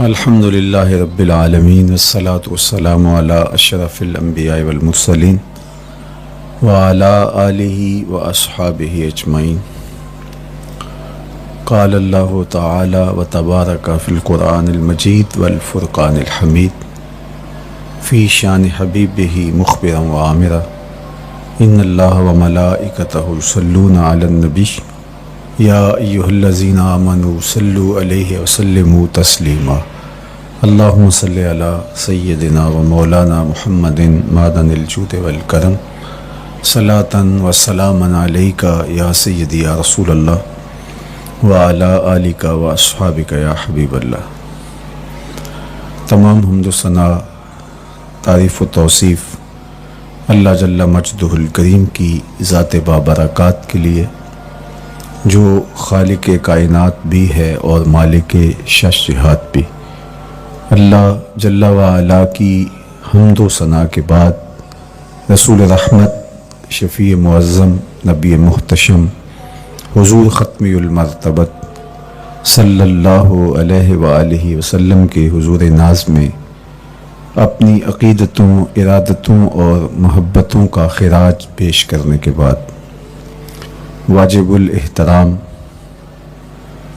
الحمد للہ رب العالمین والصلاة والسلام علی اشرف الانبیاء والمرسلین وعلی آلہ واصحابہ اجمعین۔ قال اللہ تعالی وتبارک فی القرآن المجید والفرقان الحمید فی شان حبیبہ مخبرا وعامرا ان اللہ وملائکتہ یصلون علی النبی یا ایہا الذین آمنوا صلوا علیہ وسلموا تسلیما۔ اللہم صلی علی سیدنا و مولانا محمد معدن الجود والکرم صلاۃ و سلاما علیک یا سیدی یا رسول اللہ وعلی آلک و اصحابک یا حبیب اللہ۔ تمام حمد و ثنا، تعریف و توصیف اللہ جل مجدہ الکریم کی ذات بابرکات کے لیے، جو خالق کائنات بھی ہے اور مالک شش جہات بھی۔ اللہ جل وعلا کی حمد و ثنا کے بعد رسول رحمت، شفیع معظم، نبی محتشم، حضور ختمی المرتبت صلی اللہ علیہ وآلہ وسلم کے حضور ناز میں اپنی عقیدتوں، ارادتوں اور محبتوں کا خراج پیش کرنے کے بعد واجب الاحترام،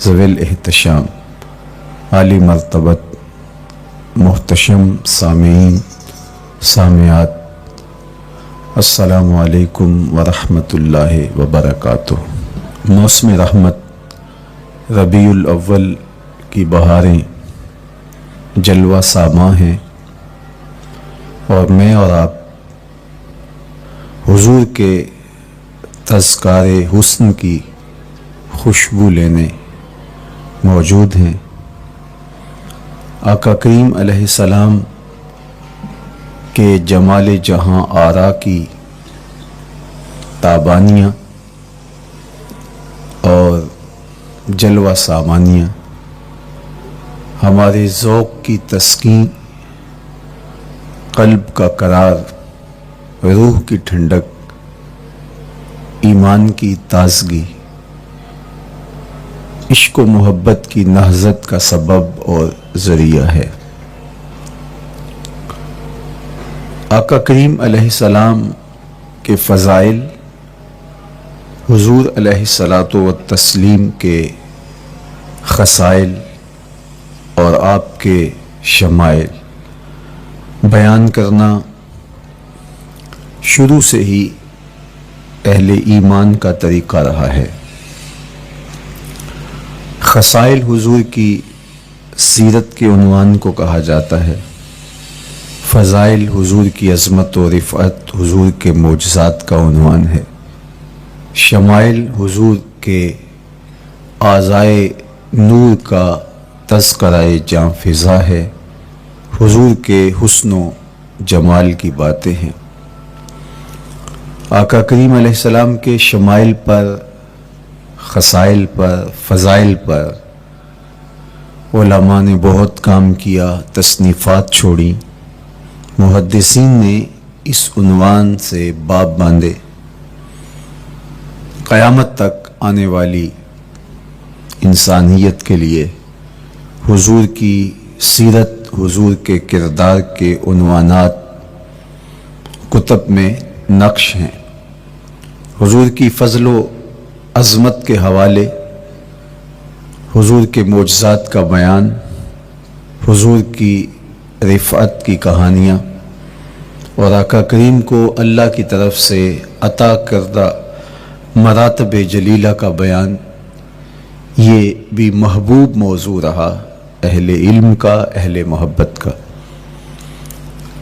ذوی الاحتشام، عالی مرتبت، محتشم سامعین، سامعات، السلام علیکم ورحمۃ اللہ وبرکاتہ۔ موسم رحمت، ربیع الاول کی بہاریں جلوہ ساماں ہیں، اور میں اور آپ حضور کے تذکار حسن کی خوشبو لینے موجود ہیں۔ آقا کریم علیہ السلام کے جمال جہاں آرا کی تابانیاں اور جلوہ سامانیاں ہمارے ذوق کی تسکین، قلب کا قرار، روح کی ٹھنڈک، ایمان کی تازگی، عشق و محبت کی نہضت کا سبب اور ذریعہ ہے۔ آقا کریم علیہ السلام کے فضائل، حضور علیہ الصلاۃ والتسلیم کے خصائل اور آپ کے شمائل بیان کرنا شروع سے ہی اہل ایمان کا طریقہ رہا ہے۔ خصائل حضور کی سیرت کے عنوان کو کہا جاتا ہے، فضائل حضور کی عظمت و رفعت حضور کے معجزات کا عنوان ہے، شمائل حضور کے اعضائے نور کا تذکرہ جاں فضا ہے، حضور کے حسن و جمال کی باتیں ہیں۔ آقا کریم علیہ السلام کے شمائل پر، خصائل پر، فضائل پر علماء نے بہت کام کیا، تصنیفات چھوڑی، محدثین نے اس عنوان سے باب باندھے۔ قیامت تک آنے والی انسانیت کے لیے حضور کی سیرت، حضور کے کردار کے عنوانات کتب میں نقش ہیں۔ حضور کی فضل و عظمت کے حوالے، حضور کے معجزات کا بیان، حضور کی رفعت کی کہانیاں اور آقا کریم کو اللہ کی طرف سے عطا کردہ مراتب جلیلہ کا بیان، یہ بھی محبوب موضوع رہا اہل علم کا، اہل محبت کا۔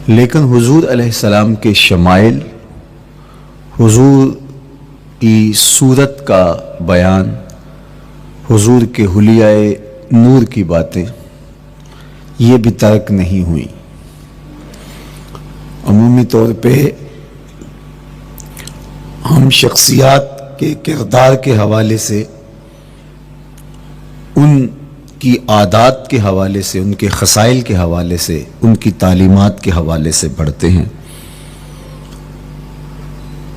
لیکن حضور علیہ السلام کے شمائل، حضور کی صورت کا بیان، حضور کے حلیہ نور کی باتیں، یہ بھی ترک نہیں ہوئی۔ عمومی طور پہ ہم شخصیات کے کردار کے حوالے سے، ان کی عادات کے حوالے سے، ان کے خصائل کے حوالے سے، ان کی تعلیمات کے حوالے سے پڑھتے ہیں۔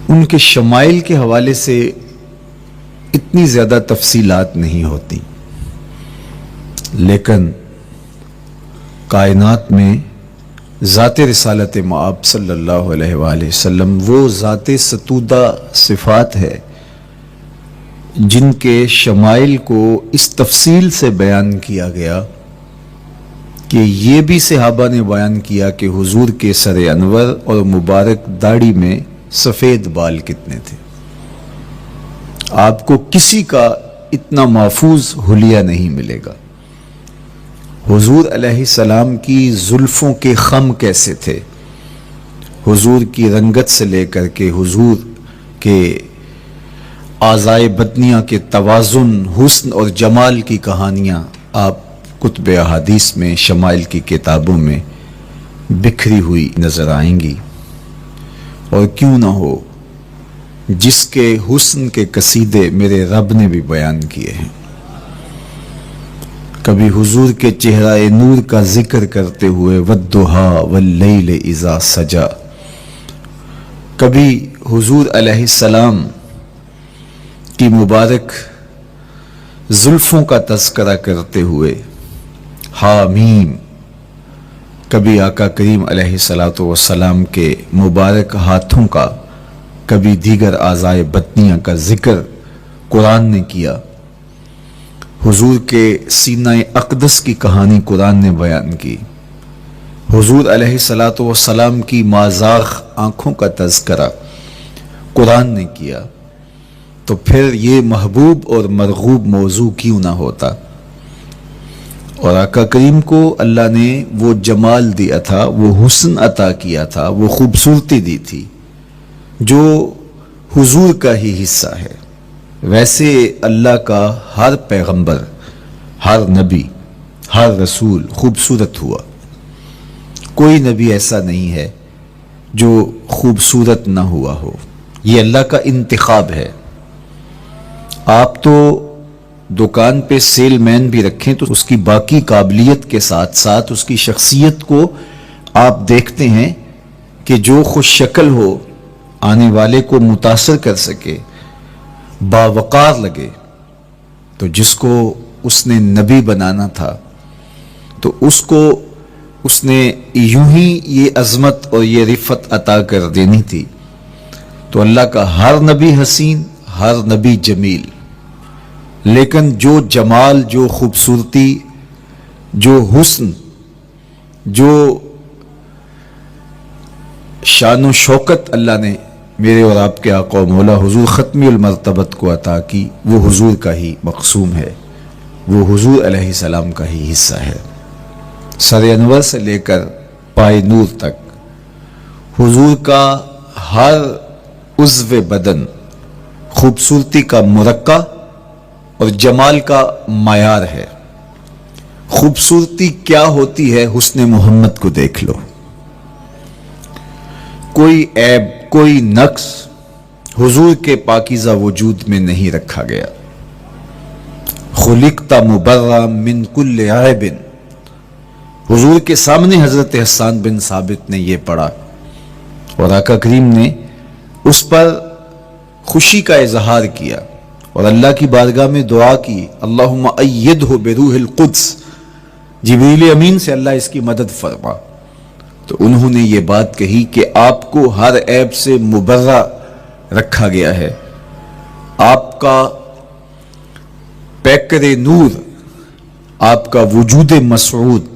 ان کے شمائل کے حوالے سے اتنی زیادہ تفصیلات نہیں ہوتی، لیکن کائنات میں ذات رسالت مآب صلی اللہ علیہ وآلہ وسلم وہ ذات ستودہ صفات ہے جن کے شمائل کو اس تفصیل سے بیان کیا گیا کہ یہ بھی صحابہ نے بیان کیا کہ حضور کے سر انور اور مبارک داڑھی میں سفید بال کتنے تھے۔ آپ کو کسی کا اتنا محفوظ حلیہ نہیں ملے گا۔ حضور علیہ السلام کی زلفوں کے خم کیسے تھے، حضور کی رنگت سے لے کر کے حضور کے اعضائے بدنیہ کے توازن، حسن اور جمال کی کہانیاں آپ کتب احادیث میں، شمائل کی کتابوں میں بکھری ہوئی نظر آئیں گی۔ اور کیوں نہ ہو، جس کے حسن کے قصیدے میرے رب نے بھی بیان کیے ہیں۔ کبھی حضور کے چہرہ نور کا ذکر کرتے ہوئے والضحیٰ واللیل اذا سجا، کبھی حضور علیہ السلام کی مبارک زلفوں کا تذکرہ کرتے ہوئے حامیم، کبھی آقا کریم علیہ الصلوۃ والسلام کے مبارک ہاتھوں کا، کبھی دیگر اعضائے بدنیہ کا ذکر قرآن نے کیا۔ حضور کے سینہ اقدس کی کہانی قرآن نے بیان کی۔ حضور علیہ الصلوۃ والسلام کی مازاغ آنکھوں کا تذکرہ قرآن نے کیا، تو پھر یہ محبوب اور مرغوب موضوع کیوں نہ ہوتا۔ اور آقا کریم کو اللہ نے وہ جمال دیا تھا، وہ حسن عطا کیا تھا، وہ خوبصورتی دی تھی جو حضور کا ہی حصہ ہے۔ ویسے اللہ کا ہر پیغمبر، ہر نبی، ہر رسول خوبصورت ہوا۔ کوئی نبی ایسا نہیں ہے جو خوبصورت نہ ہوا ہو، یہ اللہ کا انتخاب ہے۔ آپ تو دکان پہ سیل مین بھی رکھیں تو اس کی باقی قابلیت کے ساتھ ساتھ اس کی شخصیت کو آپ دیکھتے ہیں کہ جو خوش شکل ہو، آنے والے کو متاثر کر سکے، باوقار لگے۔ تو جس کو اس نے نبی بنانا تھا تو اس کو اس نے یوں ہی یہ عظمت اور یہ رفت عطا کر دینی تھی۔ تو اللہ کا ہر نبی حسین، ہر نبی جمیل، لیکن جو جمال، جو خوبصورتی، جو حسن، جو شان و شوکت اللہ نے میرے اور آپ کے آقا و مولا حضور ختمی المرتبت کو عطا کی، وہ حضور کا ہی مقسوم ہے، وہ حضور علیہ السلام کا ہی حصہ ہے۔ سر انور سے لے کر پائے نور تک حضور کا ہر عضو بدن خوبصورتی کا مرقع اور جمال کا معیار ہے۔ خوبصورتی کیا ہوتی ہے، حسن محمد کو دیکھ لو۔ کوئی عیب، کوئی نقص حضور کے پاکیزہ وجود میں نہیں رکھا گیا۔ خلقت مبرا من کل عیب، حضور کے سامنے حضرت حسان بن ثابت نے یہ پڑھا اور آقا کریم نے اس پر خوشی کا اظہار کیا اور اللہ کی بارگاہ میں دعا کی، اللہم ایدہ بروح القدس، جبریل امین سے اللہ اس کی مدد فرما۔ تو انہوں نے یہ بات کہی کہ آپ کو ہر عیب سے مبرہ رکھا گیا ہے، آپ کا پیکر نور، آپ کا وجود مسعود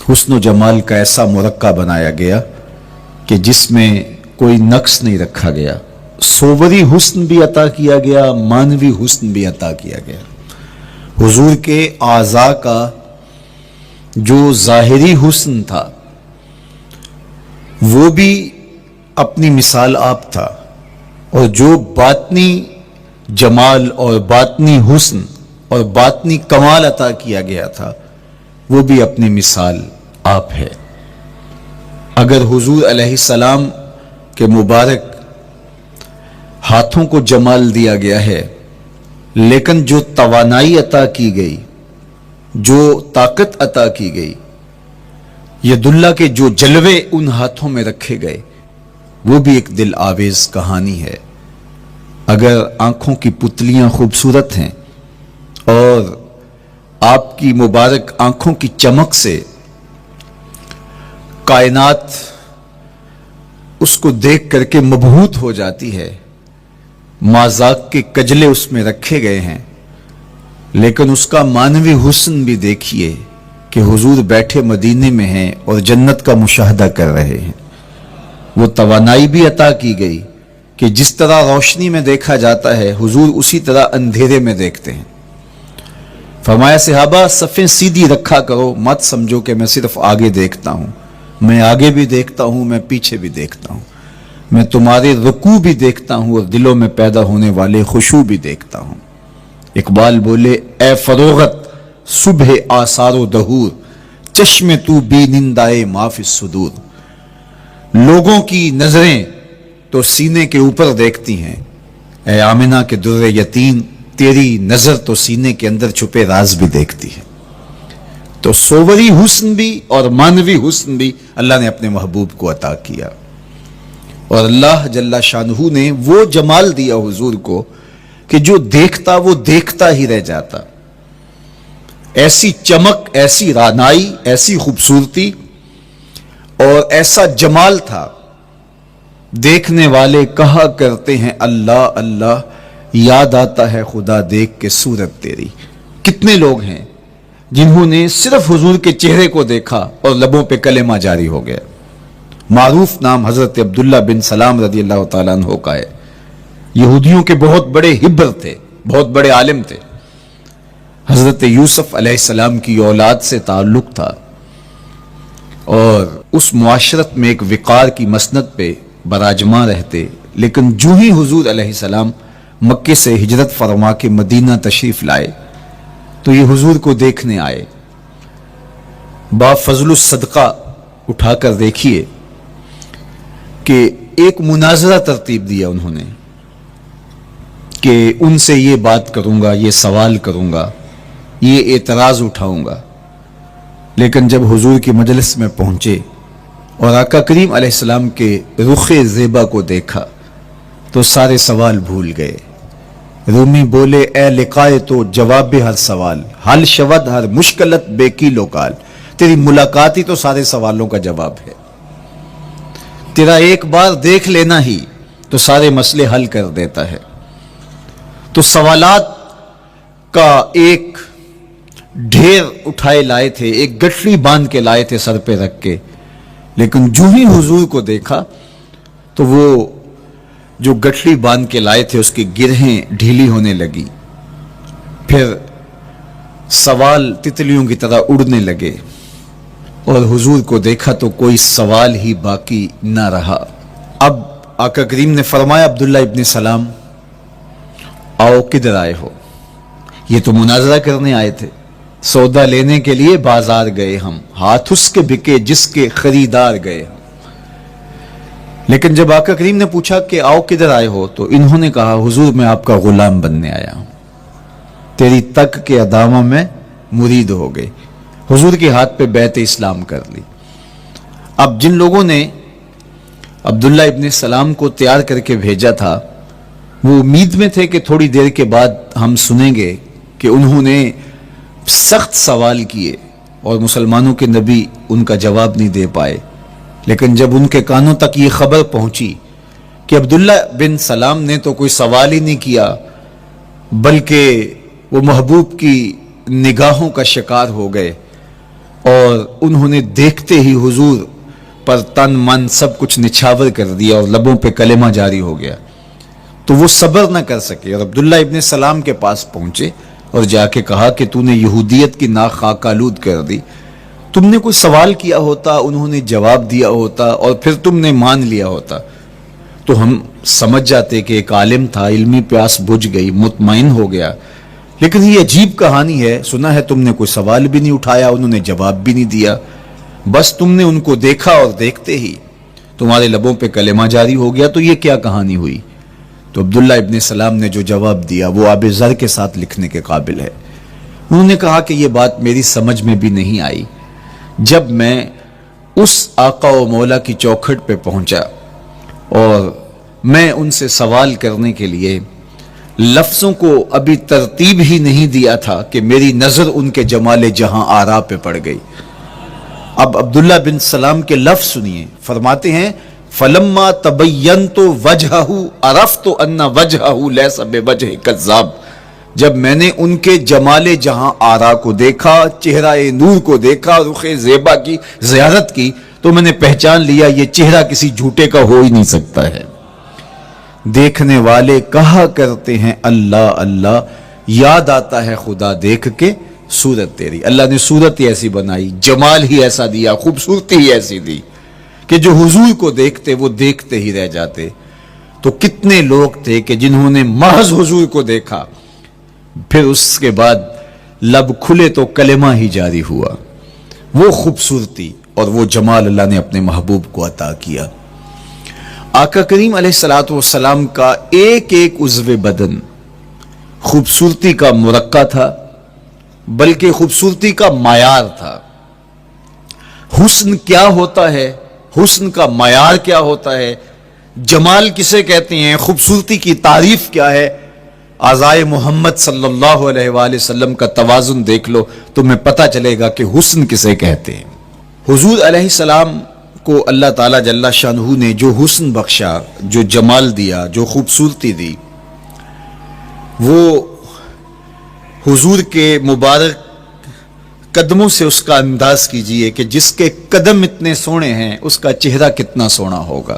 حسن و جمال کا ایسا مرقع بنایا گیا کہ جس میں کوئی نقص نہیں رکھا گیا۔ صوری حسن بھی عطا کیا گیا، مانوی حسن بھی عطا کیا گیا۔ حضور کے اعضاء کا جو ظاہری حسن تھا وہ بھی اپنی مثال آپ تھا، اور جو باطنی جمال اور باطنی حسن اور باطنی کمال عطا کیا گیا تھا وہ بھی اپنی مثال آپ ہے۔ اگر حضور علیہ السلام کے مبارک ہاتھوں کو جمال دیا گیا ہے، لیکن جو توانائی عطا کی گئی، جو طاقت عطا کی گئی، ید اللہ کے جو جلوے ان ہاتھوں میں رکھے گئے، وہ بھی ایک دل آویز کہانی ہے۔ اگر آنکھوں کی پتلیاں خوبصورت ہیں اور آپ کی مبارک آنکھوں کی چمک سے کائنات اس کو دیکھ کر کے مبہوت ہو جاتی ہے، مازاق کے کجلے اس میں رکھے گئے ہیں، لیکن اس کا معنوی حسن بھی دیکھیے کہ حضور بیٹھے مدینے میں ہیں اور جنت کا مشاہدہ کر رہے ہیں۔ وہ توانائی بھی عطا کی گئی کہ جس طرح روشنی میں دیکھا جاتا ہے حضور اسی طرح اندھیرے میں دیکھتے ہیں۔ فرمایا صحابہ صفیں سیدھی رکھا کرو، مت سمجھو کہ میں صرف آگے دیکھتا ہوں، میں آگے بھی دیکھتا ہوں، میں پیچھے بھی دیکھتا ہوں، میں تمہارے رکوع بھی دیکھتا ہوں اور دلوں میں پیدا ہونے والے خشوع بھی دیکھتا ہوں۔ اقبال بولے اے فروغت صبح آثار و دہور، چشم تو بینندائے ما فی الصدور۔ لوگوں کی نظریں تو سینے کے اوپر دیکھتی ہیں، اے آمنہ کے در یتیم تیری نظر تو سینے کے اندر چھپے راز بھی دیکھتی ہے۔ تو صوری حسن بھی اور معنوی حسن بھی اللہ نے اپنے محبوب کو عطا کیا، اور اللہ جل شانہ نے وہ جمال دیا حضور کو کہ جو دیکھتا وہ دیکھتا ہی رہ جاتا۔ ایسی چمک، ایسی رانائی، ایسی خوبصورتی اور ایسا جمال تھا، دیکھنے والے کہا کرتے ہیں اللہ اللہ، یاد آتا ہے خدا دیکھ کے صورت تیری۔ کتنے لوگ ہیں جنہوں نے صرف حضور کے چہرے کو دیکھا اور لبوں پہ کلمہ جاری ہو گیا۔ معروف نام حضرت عبداللہ بن سلام رضی اللہ تعالیٰ عنہ کا ہے۔ یہودیوں کے بہت بڑے حبر تھے، بہت بڑے عالم تھے۔ حضرت یوسف علیہ السلام کی اولاد سے تعلق تھا، اور اس معاشرت میں ایک وقار کی مسند پہ براجماں رہتے، لیکن جو ہی حضور علیہ السلام مکے سے ہجرت فرما کے مدینہ تشریف لائے تو یہ حضور کو دیکھنے آئے۔ با فضل الصدقہ اٹھا کر دیکھیے کہ ایک مناظرہ ترتیب دیا انہوں نے کہ ان سے یہ بات کروں گا، یہ سوال کروں گا، یہ اعتراض اٹھاؤں گا، لیکن جب حضور کی مجلس میں پہنچے اور آقا کریم علیہ السلام کے رخ زیبا کو دیکھا تو سارے سوال بھول گئے۔ رومی بولے اے لقائے تو جواب ہر سوال، حل شود ہر مشکلت بے کی لوکال۔ تیری ملاقات ہی تو سارے سوالوں کا جواب ہے، تیرا ایک بار دیکھ لینا ہی تو سارے مسئلے حل کر دیتا ہے۔ تو سوالات کا ایک ڈھیر اٹھائے لائے تھے، ایک گٹھڑی باندھ کے لائے تھے سر پہ رکھ کے، لیکن جو ہی حضور کو دیکھا تو وہ جو گٹھڑی باندھ کے لائے تھے اس کی گرہیں ڈھیلی ہونے لگی، پھر سوال تتلیوں کی طرح اڑنے لگے، اور حضور کو دیکھا تو کوئی سوال ہی باقی نہ رہا۔ اب آقا کریم نے فرمایا عبداللہ ابن سلام آؤ کدھر آئے ہو؟ یہ تو مناظرہ کرنے آئے تھے، سودا لینے کے لیے بازار گئے ہم، ہاتھ اس کے بکے جس کے خریدار گئے ہم۔ لیکن جب آقا کریم نے پوچھا کہ آؤ کدھر آئے ہو تو انہوں نے کہا حضور میں آپ کا غلام بننے آیا ہوں، تیری تک کے ادامہ میں مرید ہو گئے، حضور کے ہاتھ پہ بیعت اسلام کر لی۔ اب جن لوگوں نے عبداللہ ابن سلام کو تیار کر کے بھیجا تھا وہ امید میں تھے کہ تھوڑی دیر کے بعد ہم سنیں گے کہ انہوں نے سخت سوال کیے اور مسلمانوں کے نبی ان کا جواب نہیں دے پائے، لیکن جب ان کے کانوں تک یہ خبر پہنچی کہ عبداللہ بن سلام نے تو کوئی سوال ہی نہیں کیا بلکہ وہ محبوب کی نگاہوں کا شکار ہو گئے، اور انہوں نے دیکھتے ہی حضور پر تن من سب کچھ نچھاور کر دیا اور لبوں پہ کلمہ جاری ہو گیا، تو وہ صبر نہ کر سکے اور عبداللہ ابن سلام کے پاس پہنچے اور جا کے کہا کہ تو نے یہودیت کی ناک خاک آلود کر دی، تم نے کوئی سوال کیا ہوتا، انہوں نے جواب دیا ہوتا اور پھر تم نے مان لیا ہوتا تو ہم سمجھ جاتے کہ ایک عالم تھا، علمی پیاس بجھ گئی، مطمئن ہو گیا، لیکن یہ عجیب کہانی ہے، سنا ہے تم نے کوئی سوال بھی نہیں اٹھایا، انہوں نے جواب بھی نہیں دیا، بس تم نے ان کو دیکھا اور دیکھتے ہی تمہارے لبوں پہ کلمہ جاری ہو گیا، تو یہ کیا کہانی ہوئی؟ تو عبداللہ ابن سلام نے جو جواب دیا وہ آب زر کے ساتھ لکھنے کے قابل ہے۔ انہوں نے کہا کہ یہ بات میری سمجھ میں بھی نہیں آئی، جب میں اس آقا و مولا کی چوکھٹ پہ پہنچا اور میں ان سے سوال کرنے کے لیے لفظوں کو ابھی ترتیب ہی نہیں دیا تھا کہ میری نظر ان کے جمال جہاں آرا پہ پڑ گئی، اب عبداللہ بن سلام کے لفظ سنیے، فرماتے ہیں فلما تبینت وجہہ عرفت ان وجہہ لیس بوجہ کذاب، جب میں نے ان کے جمال جہاں آرا کو دیکھا، چہرہ نور کو دیکھا، رخ زیبا کی زیارت کی، تو میں نے پہچان لیا یہ چہرہ کسی جھوٹے کا ہو ہی نہیں سکتا ہے۔ دیکھنے والے کہا کرتے ہیں اللہ اللہ، یاد آتا ہے خدا دیکھ کے صورت تیری۔ اللہ نے صورت ہی ایسی بنائی، جمال ہی ایسا دیا، خوبصورتی ہی ایسی دی کہ جو حضور کو دیکھتے وہ دیکھتے ہی رہ جاتے۔ تو کتنے لوگ تھے کہ جنہوں نے محض حضور کو دیکھا، پھر اس کے بعد لب کھلے تو کلمہ ہی جاری ہوا۔ وہ خوبصورتی اور وہ جمال اللہ نے اپنے محبوب کو عطا کیا۔ آقا کریم علیہ الصلوۃ والسلام کا ایک ایک عضو بدن خوبصورتی کا مرقع تھا، بلکہ خوبصورتی کا معیار تھا۔ حسن کیا ہوتا ہے، حسن کا معیار کیا ہوتا ہے، جمال کسے کہتے ہیں، خوبصورتی کی تعریف کیا ہے، اعضائے محمد صلی اللہ علیہ وآلہ وسلم کا توازن دیکھ لو، تمہیں پتہ چلے گا کہ حسن کسے کہتے ہیں۔ حضور علیہ السلام کو اللہ تعالیٰ جل شانہ نے جو حسن بخشا، جو جمال دیا، جو خوبصورتی دی، وہ حضور کے مبارک قدموں سے اس کا انداز کیجئے کہ جس کے قدم اتنے سونے ہیں اس کا چہرہ کتنا سونا ہوگا۔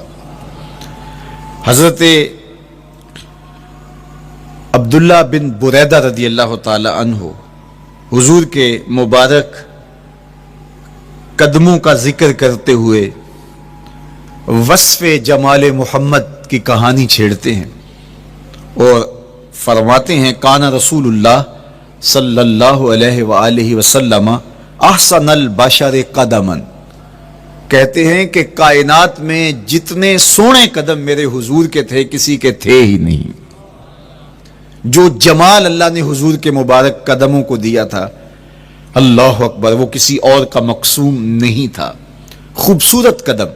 حضرت عبداللہ بن بریدہ رضی اللہ تعالی عنہ حضور کے مبارک قدموں کا ذکر کرتے ہوئے وصف جمال محمد کی کہانی چھیڑتے ہیں اور فرماتے ہیں کان رسول اللہ صلی اللہ علیہ وآلہ وسلم احسن البشر قدما، کہتے ہیں کہ کائنات میں جتنے سونے قدم میرے حضور کے تھے کسی کے تھے ہی نہیں۔ جو جمال اللہ نے حضور کے مبارک قدموں کو دیا تھا، اللہ اکبر، وہ کسی اور کا مقسوم نہیں تھا۔ خوبصورت قدم۔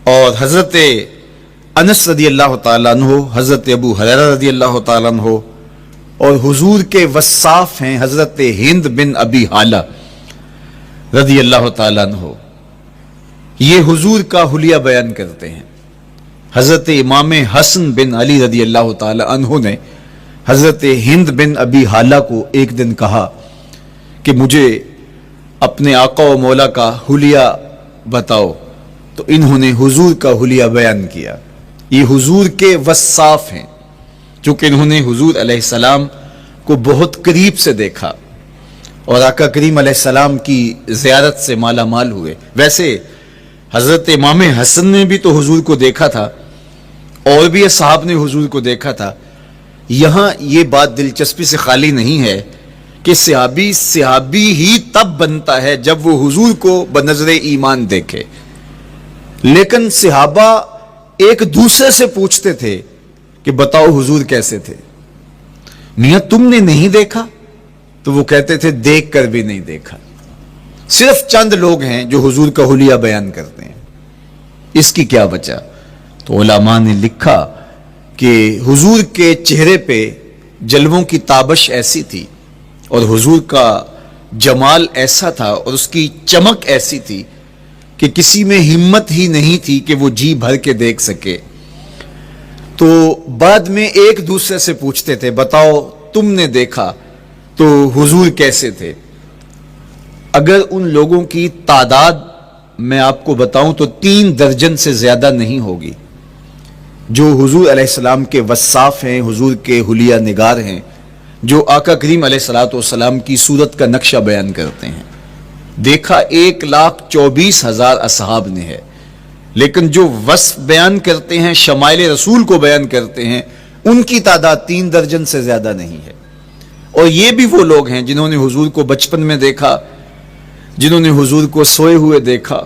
اور حضرت انس رضی اللہ تعالیٰ عنہ، حضرت ابو ہریرہ رضی اللہ تعالیٰ عنہ، اور حضور کے وصاف ہیں حضرت ہند بن ابی حالہ رضی اللہ تعالیٰ عنہ، یہ حضور کا حلیہ بیان کرتے ہیں۔ حضرت امام حسن بن علی رضی اللہ تعالیٰ عنہ نے حضرت ہند بن ابی حالہ کو ایک دن کہا کہ مجھے اپنے آقا و مولا کا حلیہ بتاؤ، تو انہوں نے حضور کا حلیہ بیان کیا۔ یہ حضور کے وصاف ہیں، چونکہ انہوں نے حضور علیہ السلام کو بہت قریب سے دیکھا اور آقا کریم علیہ السلام کی زیارت سے مالا مال ہوئے۔ ویسے حضرت امام حسن نے بھی تو حضور کو دیکھا تھا، اور بھی اصحاب نے حضور کو دیکھا تھا۔ یہاں یہ بات دلچسپی سے خالی نہیں ہے کہ صحابی ہی تب بنتا ہے جب وہ حضور کو بنظر ایمان دیکھے، لیکن صحابہ ایک دوسرے سے پوچھتے تھے کہ بتاؤ حضور کیسے تھے؟ میاں تم نے نہیں دیکھا؟ تو وہ کہتے تھے دیکھ کر بھی نہیں دیکھا۔ صرف چند لوگ ہیں جو حضور کا حلیہ بیان کرتے ہیں، اس کی کیا وجہ؟ تو علماء نے لکھا کہ حضور کے چہرے پہ جلووں کی تابش ایسی تھی اور حضور کا جمال ایسا تھا اور اس کی چمک ایسی تھی کہ کسی میں ہمت ہی نہیں تھی کہ وہ جی بھر کے دیکھ سکے۔ تو بعد میں ایک دوسرے سے پوچھتے تھے بتاؤ تم نے دیکھا تو حضور کیسے تھے؟ اگر ان لوگوں کی تعداد میں آپ کو بتاؤں تو 3 درجن سے زیادہ نہیں ہوگی جو حضور علیہ السلام کے وصاف ہیں، حضور کے حلیہ نگار ہیں، جو آقا کریم علیہ الصلوۃ والسلام کی صورت کا نقشہ بیان کرتے ہیں۔ دیکھا 1,24,000 اصحاب نے ہے، لیکن جو وصف بیان کرتے ہیں، شمائل رسول کو بیان کرتے ہیں، ان کی تعداد 3 درجن سے زیادہ نہیں ہے۔ اور یہ بھی وہ لوگ ہیں جنہوں نے حضور کو بچپن میں دیکھا، جنہوں نے حضور کو سوئے ہوئے دیکھا،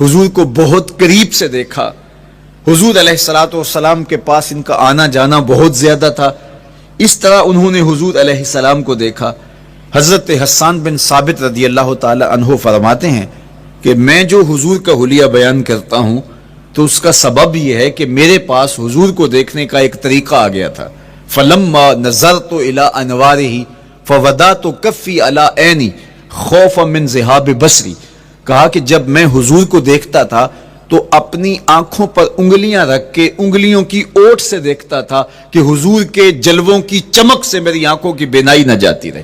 حضور کو بہت قریب سے دیکھا۔ حضور علیہ الصلوۃ والسلام کے پاس ان کا آنا جانا بہت زیادہ تھا، اس طرح انہوں نے حضور علیہ السلام کو دیکھا۔ حضرت حسان بن ثابت رضی اللہ تعالی عنہ فرماتے ہیں کہ میں جو حضور کا حلیہ بیان کرتا ہوں تو اس کا سبب یہ ہے کہ میرے پاس حضور کو دیکھنے کا ایک طریقہ آ گیا تھا۔ فَلَمَّا نَظَرْتُ إِلَىٰ أَنْوَارِهِ فَوَضَعْتُ كَفِّي عَلَىٰ عَيْنِي خَوْفًا مِنْ ذِهَابِ بَصَرِي، کہا کہ جب میں حضور کو دیکھتا تھا تو اپنی آنکھوں پر انگلیاں رکھ کے انگلیوں کی اوٹ سے دیکھتا تھا کہ حضور کے جلووں کی چمک سے میری آنکھوں کی بینائی نہ جاتی رہے.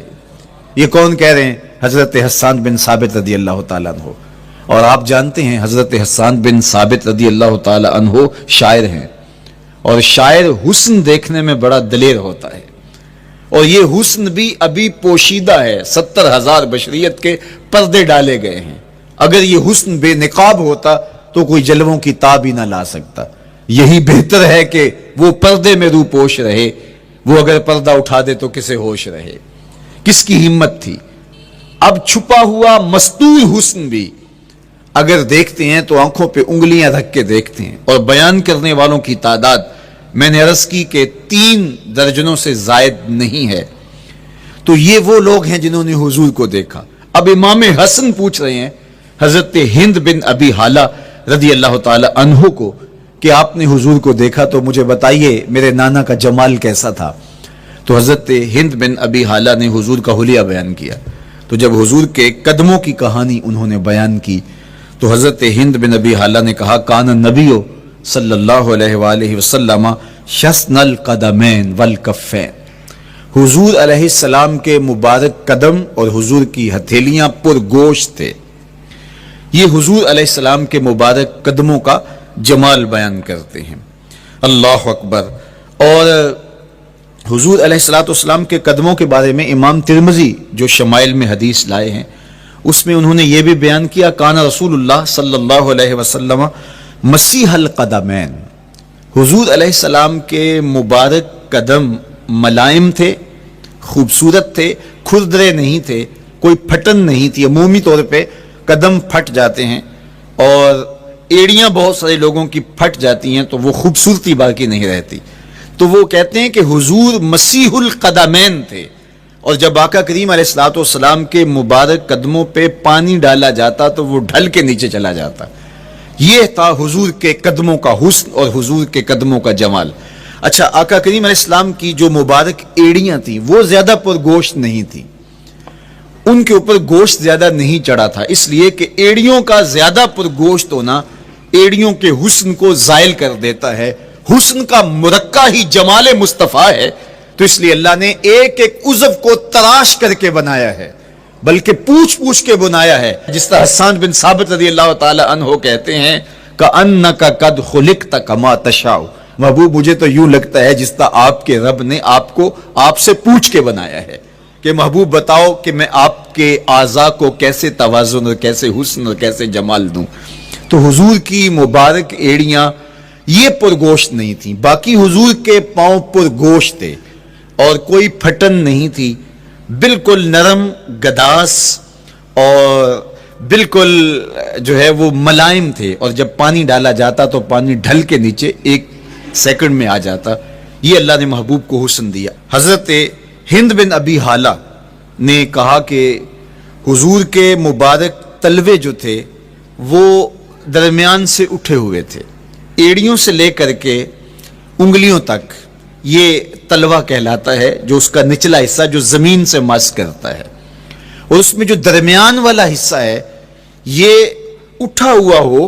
یہ کون کہہ رہے ہیں؟ حضرت حسان بن ثابت رضی اللہ تعالیٰ عنہ. اور آپ جانتے ہیں حضرت حسان بن ثابت رضی اللہ تعالیٰ عنہ شاعر ہیں، اور شاعر حسن دیکھنے میں بڑا دلیر ہوتا ہے، اور یہ حسن بھی ابھی پوشیدہ ہے. 70,000 بشریت کے پردے ڈالے گئے ہیں. اگر یہ حسن بے نقاب ہوتا تو کوئی جلووں کی تاب ہی نہ لا سکتا. یہی بہتر ہے کہ وہ پردے میں رو پوش رہے. وہ اگر پردہ اٹھا دے تو کسے ہوش رہے؟ کس کی ہمت تھی؟ اب چھپا ہوا مستور حسن بھی اگر دیکھتے ہیں تو آنکھوں پہ انگلیاں رکھ کے دیکھتے ہیں. اور بیان کرنے والوں کی تعداد میں نے عرض کی کہ 3 درجنوں سے زائد نہیں ہے. تو یہ وہ لوگ ہیں جنہوں نے حضور کو دیکھا. اب امام حسن پوچھ رہے ہیں حضرت ہند بن ابی حالہ رضی اللہ تعالی عنہ کو کہ آپ نے حضور کو دیکھا تو مجھے بتائیے میرے نانا کا جمال کیسا تھا. تو حضرت ہند بن ابی حالہ نے حضور کا حلیہ بیان کیا. تو جب حضور کے قدموں کی کہانی انہوں نے بیان کی تو حضرت ہند بن ابی حالہ نے کہا کان النبی صلی اللہ علیہ وآلہ وسلم شسن القدمین والکفین. حضور علیہ السلام کے مبارک قدم اور حضور کی ہتھیلیاں پر گوشت تھے. یہ حضور علیہ السلام کے مبارک قدموں کا جمال بیان کرتے ہیں. اللہ اکبر. اور حضور علیہ السلام کے قدموں کے بارے میں امام ترمذی جو شمائل میں حدیث لائے ہیں اس میں انہوں نے یہ بھی بیان کیا کان رسول اللہ صلی اللہ علیہ وسلم مسیح القدمین. حضور علیہ السلام کے مبارک قدم ملائم تھے، خوبصورت تھے، کھردرے نہیں تھے، کوئی پھٹن نہیں تھی. عمومی طور پہ قدم پھٹ جاتے ہیں اور ایڑیاں بہت سارے لوگوں کی پھٹ جاتی ہیں تو وہ خوبصورتی باقی نہیں رہتی. تو وہ کہتے ہیں کہ حضور مسیح القدمین تھے. اور جب آقا کریم علیہ الصلوۃ والسلام کے مبارک قدموں پہ پانی ڈالا جاتا تو وہ ڈھل کے نیچے چلا جاتا. یہ تھا حضور کے قدموں کا حسن اور حضور کے قدموں کا جمال. اچھا، آقا کریم علیہ السلام کی جو مبارک ایڑیاں تھیں وہ زیادہ پر گوشت نہیں تھیں، ان کے اوپر گوشت زیادہ نہیں چڑھا تھا، اس لیے کہ ایڑیوں کا زیادہ پر گوشت ہونا ایڑیوں کے حسن کو زائل کر دیتا ہے. حسن کا مرقع ہی جمال مصطفیٰ ہے. تو اس لیے اللہ نے ایک ایک عضو کو تراش کر کے بنایا ہے، بلکہ پوچھ پوچھ کے بنایا ہے. جس طرح حسان بن ثابت رضی اللہ تعالی عنہ کہتے ہیں کأنک قد خلقت کما تشاء. محبوب مجھے تو یوں لگتا ہے جس طرح آپ کے رب نے آپ کو آپ سے پوچھ کے بنایا ہے کہ محبوب بتاؤ کہ میں آپ کے اعضاء کو کیسے توازن اور کیسے حسن اور کیسے جمال دوں. تو حضور کی مبارک ایڑیاں یہ پرگوشت نہیں تھیں، باقی حضور کے پاؤں پرگوشت تھے اور کوئی پھٹن نہیں تھی. بالکل نرم گداس اور بالکل جو ہے وہ ملائم تھے. اور جب پانی ڈالا جاتا تو پانی ڈھل کے نیچے 1 سیکنڈ میں آ جاتا. یہ اللہ نے محبوب کو حسن دیا. حضرت ہند بن ابی حالہ نے کہا کہ حضور کے مبارک تلوے جو تھے وہ درمیان سے اٹھے ہوئے تھے، ایڑیوں سے لے کر کے انگلیوں تک یہ تلوہ کہلاتا ہے، جو اس کا نچلا حصہ جو زمین سے مس کرتا ہے، اور اس میں جو درمیان والا حصہ ہے یہ اٹھا ہوا ہو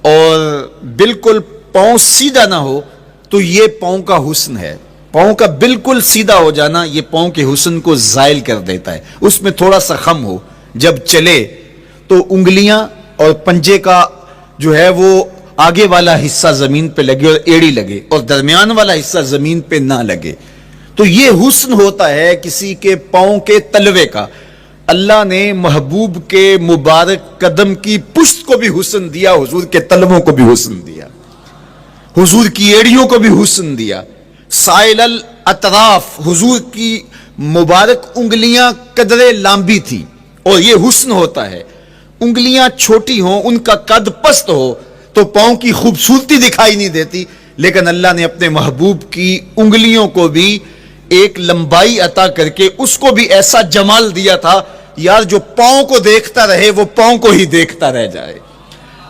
اور بالکل پاؤں سیدھا نہ ہو تو یہ پاؤں کا حسن ہے. پاؤں کا بالکل سیدھا ہو جانا یہ پاؤں کے حسن کو زائل کر دیتا ہے. اس میں تھوڑا سا خم ہو، جب چلے تو انگلیاں اور پنجے کا جو ہے وہ آگے والا حصہ زمین پہ لگے اور ایڑی لگے اور درمیان والا حصہ زمین پہ نہ لگے. تو یہ حسن ہوتا ہے کسی کے پاؤں کے تلوے کا. اللہ نے محبوب کے مبارک قدم کی پشت کو بھی حسن دیا، حضور کے تلووں کو بھی حسن دیا، حضور کی ایڑیوں کو بھی حسن دیا. سائل الاطراف، حضور کی مبارک انگلیاں قدرے لامبی تھی اور یہ حسن ہوتا ہے. انگلیاں چھوٹی ہوں، ان کا قد پست ہو تو پاؤں کی خوبصورتی دکھائی نہیں دیتی، لیکن اللہ نے اپنے محبوب کی انگلیوں کو بھی ایک لمبائی عطا کر کے اس کو بھی ایسا جمال دیا تھا یار جو پاؤں کو دیکھتا رہے وہ پاؤں کو ہی دیکھتا رہ جائے.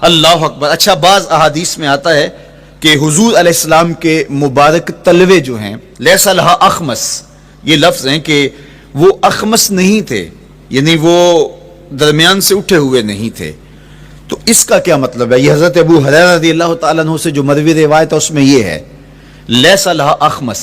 اللہ اکبر. اچھا، بعض احادیث میں آتا ہے کہ حضور علیہ السلام کے مبارک تلوے جو ہیں لیس لہا اخمس، یہ لفظ ہیں کہ وہ اخمس نہیں تھے، یعنی وہ درمیان سے اٹھے ہوئے نہیں تھے، تو اس کا کیا مطلب ہے؟ یہ حضرت ابو ہریرہ رضی اللہ تعالیٰ عنہ سے جو مروی روایت ہے اس میں یہ ہے لیس لہا اخمس،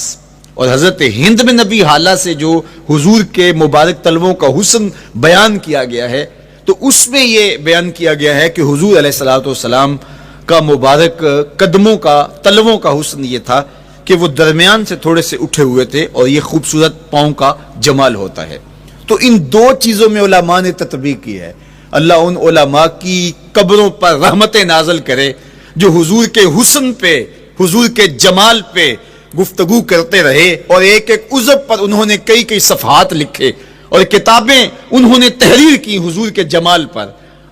اور حضرت ہند بن نبی حالہ سے جو حضور کے مبارک تلووں کا حسن بیان کیا گیا ہے، تو اس میں یہ بیان کیا گیا ہے کہ حضور علیہ السلام کا مبارک قدموں کا تلووں کا حسن یہ تھا کہ وہ درمیان سے تھوڑے سے اٹھے ہوئے تھے، اور یہ خوبصورت پاؤں کا جمال ہوتا ہے۔ تو ان دو چیزوں میں علماء نے تطبیق کی ہے۔ اللہ ان علماء کی قبروں پر رحمتیں نازل کرے جو حضور کے حسن پہ، حضور کے جمال پہ گفتگو کرتے رہے، اور ایک ایک عضو پر انہوں نے کئی کئی صفحات لکھے اور کتابیں انہوں نے تحریر کی حضور کے جمال پر۔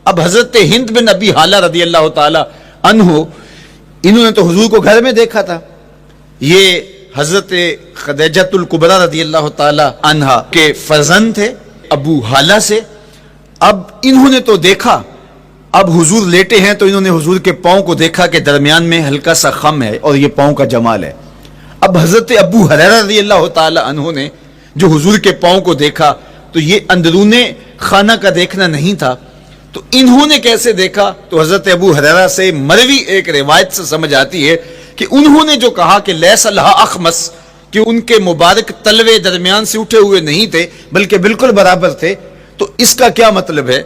اب حضرت ہند بن ابی حالہ رضی اللہ تعالی عنہ، انہوں نے تو حضور کو گھر میں دیکھا تھا، یہ حضرت خدیجہ الکبریٰ رضی اللہ تعالی عنہا کے فرزند تھے ابو حالہ سے۔ اب انہوں نے تو دیکھا، اب حضور لیٹے ہیں تو انہوں نے حضور کے پاؤں کو دیکھا کہ درمیان میں ہلکا سا خم ہے اور یہ پاؤں کا جمال ہے۔ اب حضرت ابو ہریرہ رضی اللہ تعالی عنہ نے جو حضور کے پاؤں کو دیکھا تو یہ اندرون خانہ کا دیکھنا نہیں تھا، تو انہوں نے کیسے دیکھا؟ تو حضرت ابو ہریرہ سے مروی ایک روایت سے سمجھ آتی ہے کہ انہوں نے جو کہا کہ لیس لہا اخمس، کہ ان کے مبارک تلوے درمیان سے اٹھے ہوئے نہیں تھے بلکہ بالکل برابر تھے، تو اس کا کیا مطلب ہے؟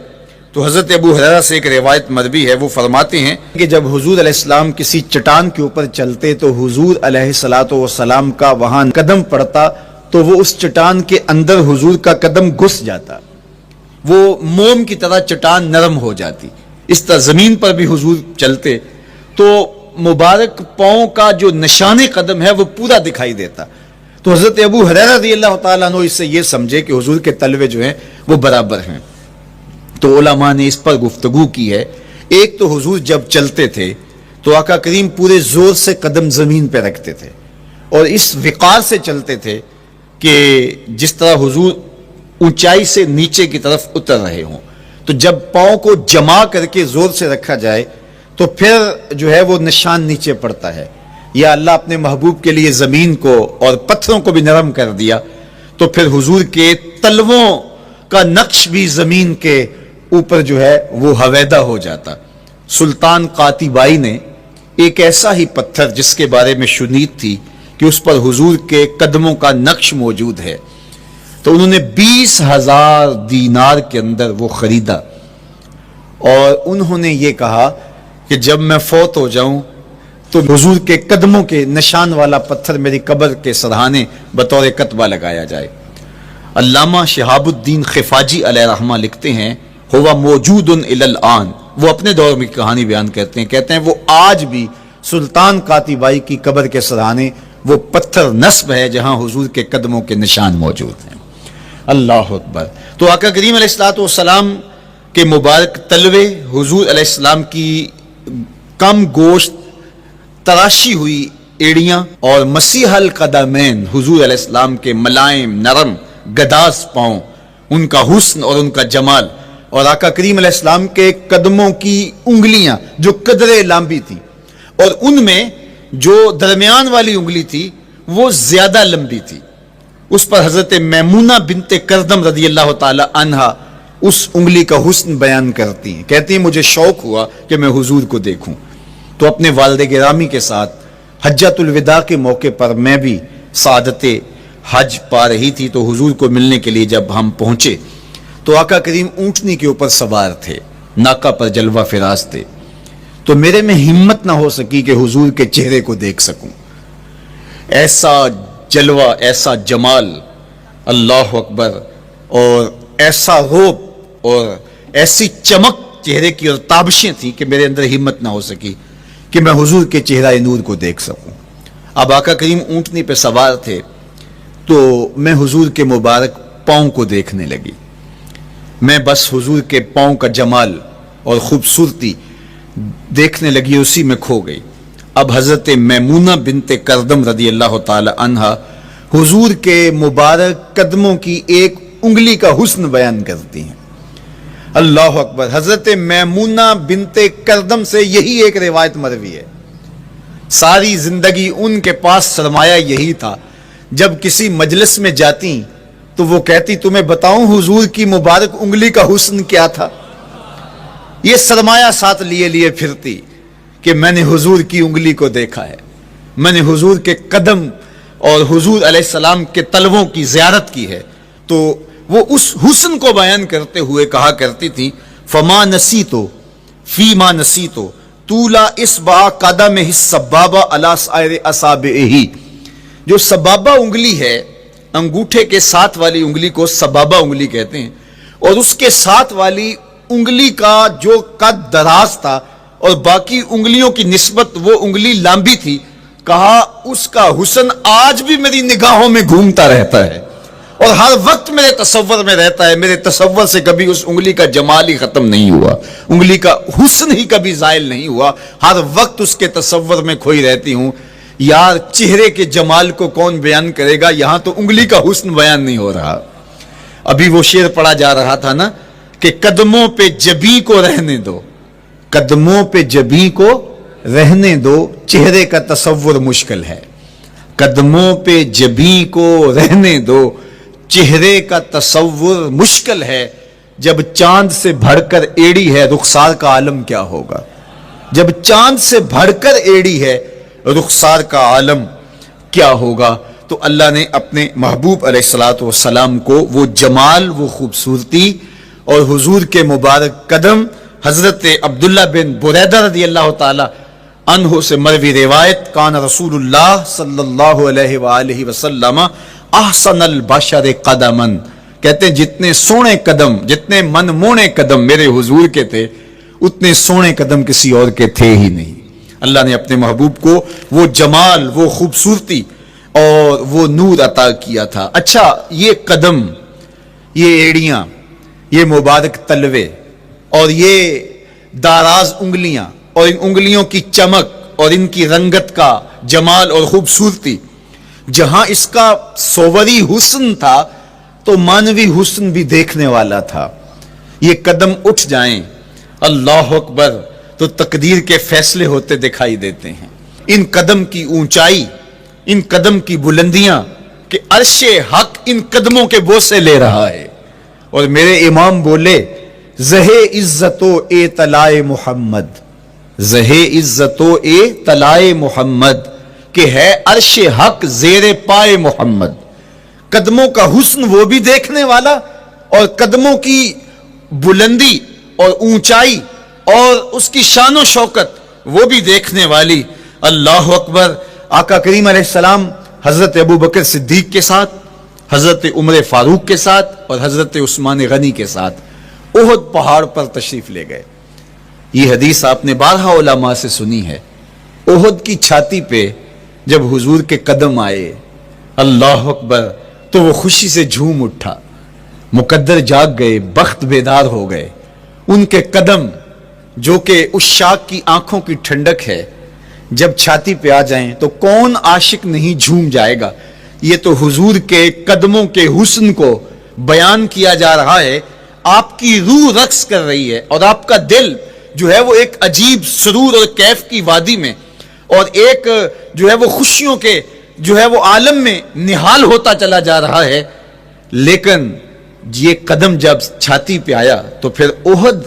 تو حضرت ابو ہریرہ سے ایک روایت مروی ہے، وہ فرماتے ہیں کہ جب حضور علیہ السلام کسی چٹان کے اوپر چلتے تو حضور علیہ السلام کا وہاں قدم پڑتا تو وہ اس چٹان کے اندر حضور کا قدم گھس جاتا، وہ موم کی طرح چٹان نرم ہو جاتی۔ اس طرح زمین پر بھی حضور چلتے تو مبارک پاؤں کا جو نشان قدم ہے وہ پورا دکھائی دیتا۔ تو حضرت ابو ہریرہ رضی اللہ تعالیٰ عنہ اس سے یہ سمجھے کہ حضور کے تلوے جو ہیں وہ برابر ہیں۔ تو علماء نے اس پر گفتگو کی ہے۔ ایک تو حضور جب چلتے تھے تو آقا کریم پورے زور سے قدم زمین پہ رکھتے تھے اور اس وقار سے چلتے تھے کہ جس طرح حضور اونچائی سے نیچے کی طرف اتر رہے ہوں، تو جب پاؤں کو جما کر کے زور سے رکھا جائے تو پھر جو ہے وہ نشان نیچے پڑتا ہے۔ یا اللہ اپنے محبوب کے لیے زمین کو اور پتھروں کو بھی نرم کر دیا تو پھر حضور کے تلووں کا نقش بھی زمین کے اوپر جو ہے وہ حویدہ ہو جاتا۔ سلطان قاتیبائی نے ایک ایسا ہی پتھر جس کے بارے میں شنید تھی کہ اس پر حضور کے قدموں کا نقش موجود ہے، تو انہوں نے 20,000 دینار کے اندر وہ خریدا، اور انہوں نے یہ کہا کہ جب میں فوت ہو جاؤں تو حضور کے قدموں کے نشان والا پتھر میری قبر کے سرہانے بطور کتبہ لگایا جائے۔ علامہ شہاب الدین خفاجی علیہ رحمہ لکھتے ہیں ہوا موجود الی الآن، وہ اپنے دور میں کہانی بیان کرتے ہیں وہ آج بھی سلطان قاتیبائی کی قبر کے سرہانے وہ پتھر نصب ہے جہاں حضور کے قدموں کے نشان موجود ہیں۔ اللہ اکبر۔ تو آقا کریم علیہ السلام کے مبارک تلوے، حضور علیہ السلام کی کم گوشت تراشی ہوئی ایڑیاں اور مسیح القدمین، حضور علیہ السلام کے ملائم نرم گداز پاؤں، ان کا حسن اور ان کا جمال، اور آقا کریم علیہ السلام کے قدموں کی انگلیاں جو قدرے لمبی تھی، اور ان میں جو درمیان والی انگلی تھی وہ زیادہ لمبی تھی، اس پر حضرت میمونہ بنت کردم رضی اللہ تعالی عنہا اس انگلی کا حسن بیان کرتی ہیں، کہتی ہیں مجھے شوق ہوا کہ میں حضور کو دیکھوں، تو اپنے والد گرامی کے ساتھ حجۃ الوداع کے موقع پر میں بھی سعادت حج پا رہی تھی، تو حضور کو ملنے کے لیے جب ہم پہنچے تو آقا کریم اونٹنی کے اوپر سوار تھے، ناکا پر جلوہ فراز تھے، تو میرے میں ہمت نہ ہو سکی کہ حضور کے چہرے کو دیکھ سکوں۔ ایسا جلوہ، ایسا جمال، اللہ اکبر، اور ایسا روب اور ایسی چمک چہرے کی اور تابشیں تھیں کہ میرے اندر ہمت نہ ہو سکی کہ میں حضور کے چہرہ نور کو دیکھ سکوں۔ اب آقا کریم اونٹنی پہ سوار تھے تو میں حضور کے مبارک پاؤں کو دیکھنے لگی، میں بس حضور کے پاؤں کا جمال اور خوبصورتی دیکھنے لگی، اسی میں کھو گئی۔ اب حضرت میمونہ بنت کردم رضی اللہ تعالی عنہا حضور کے مبارک قدموں کی ایک انگلی کا حسن بیان کرتی ہیں۔ اللہ اکبر۔ حضرت میمونہ بنت کردم سے یہی ایک روایت مروی ہے، ساری زندگی ان کے پاس سرمایہ یہی تھا، جب کسی مجلس میں جاتی تو وہ کہتی تمہیں بتاؤں حضور کی مبارک انگلی کا حسن کیا تھا؟ یہ سرمایہ ساتھ لیے لیے پھرتی کہ میں نے حضور کی انگلی کو دیکھا ہے، میں نے حضور کے قدم اور حضور علیہ السلام کے تلووں کی زیارت کی ہے. تو وہ اس حسن کو بیان کرتے ہوئے کہا کرتی تھی فما نسیتو فیما نسیتو طولا اصبع قدمہ السبابہ علی سائر اصابعہ. جو سبابہ انگلی ہے، انگوٹھے کے ساتھ والی انگلی کو سبابہ انگلی کہتے ہیں، اور اس کے ساتھ والی انگلی کا جو قد دراز تھا اور باقی انگلیوں کی نسبت وہ انگلی لمبی تھی، کہا اس کا حسن آج بھی میری نگاہوں میں گھومتا رہتا ہے اور ہر وقت میرے تصور میں رہتا ہے. میرے تصور سے کبھی اس انگلی کا جمال ہی ختم نہیں ہوا، انگلی کا حسن ہی کبھی زائل نہیں ہوا، ہر وقت اس کے تصور میں کھوئی رہتی ہوں. یار چہرے کے جمال کو کون بیان کرے گا، یہاں تو انگلی کا حسن بیان نہیں ہو رہا. ابھی وہ شعر پڑھا جا رہا تھا نا کہ قدموں پہ جبیں کو رہنے دو، قدموں پہ جبیں کو رہنے دو، چہرے کا تصور مشکل ہے. قدموں پہ جبیں کو رہنے دو، چہرے کا تصور مشکل ہے. جب چاند سے بڑھ کر ایڑی ہے رخسار کا عالم کیا ہوگا. جب چاند سے بڑھ کر ایڑی ہے رخسار کا عالم کیا ہوگا. تو اللہ نے اپنے محبوب علیہ الصلوۃ والسلام کو وہ جمال، وہ خوبصورتی اور حضور کے مبارک قدم، حضرت عبداللہ بن بریدہ رضی اللہ تعالی عنہ سے مروی روایت، کان رسول اللہ صلی اللہ علیہ وآلہ وسلم احسن البشر قدما، کہتے ہیں جتنے سونے قدم، جتنے من مونے قدم میرے حضور کے تھے، اتنے سونے قدم کسی اور کے تھے ہی نہیں. اللہ نے اپنے محبوب کو وہ جمال، وہ خوبصورتی اور وہ نور عطا کیا تھا. اچھا، یہ قدم، یہ ایڑیاں، یہ مبارک تلوے اور یہ داراز انگلیاں اور ان انگلیوں کی چمک اور ان کی رنگت کا جمال اور خوبصورتی، جہاں اس کا صوری حسن تھا تو مانوی حسن بھی دیکھنے والا تھا. یہ قدم اٹھ جائیں اللہ اکبر تو تقدیر کے فیصلے ہوتے دکھائی دیتے ہیں. ان قدم کی اونچائی، ان قدم کی بلندیاں کہ عرش حق ان قدموں کے بوسے لے رہا ہے. اور میرے امام بولے زہ عزت و اے طلائے محمد، زہ عزت و اے طلائے محمد، کہ ہے عرش حق زیر پائے محمد. قدموں کا حسن وہ بھی دیکھنے والا اور قدموں کی بلندی اور اونچائی اور اس کی شان و شوکت وہ بھی دیکھنے والی. اللہ اکبر. آقا کریم علیہ السلام حضرت ابو بکر صدیق کے ساتھ، حضرت عمر فاروق کے ساتھ اور حضرت عثمان غنی کے ساتھ احد پہاڑ پر تشریف لے گئے. یہ حدیث آپ نے بارہا علماء سے سنی ہے. احد کی چھاتی پہ جب حضور کے قدم آئے اللہ اکبر تو وہ خوشی سے جھوم اٹھا، مقدر جاگ گئے، بخت بیدار ہو گئے. ان کے قدم جو کہ اس شاک کی آنکھوں کی ٹھنڈک ہے، جب چھاتی پہ آ جائیں تو کون عاشق نہیں جھوم جائے گا. یہ تو حضور کے قدموں کے حسن کو بیان کیا جا رہا ہے. آپ کی روح رقص کر رہی ہے اور آپ کا دل جو ہے وہ ایک عجیب سرور اور کیف کی وادی میں اور ایک جو ہے وہ خوشیوں کے جو ہے وہ عالم میں نہال ہوتا چلا جا رہا ہے. لیکن یہ قدم جب چھاتی پہ آیا تو پھر احد،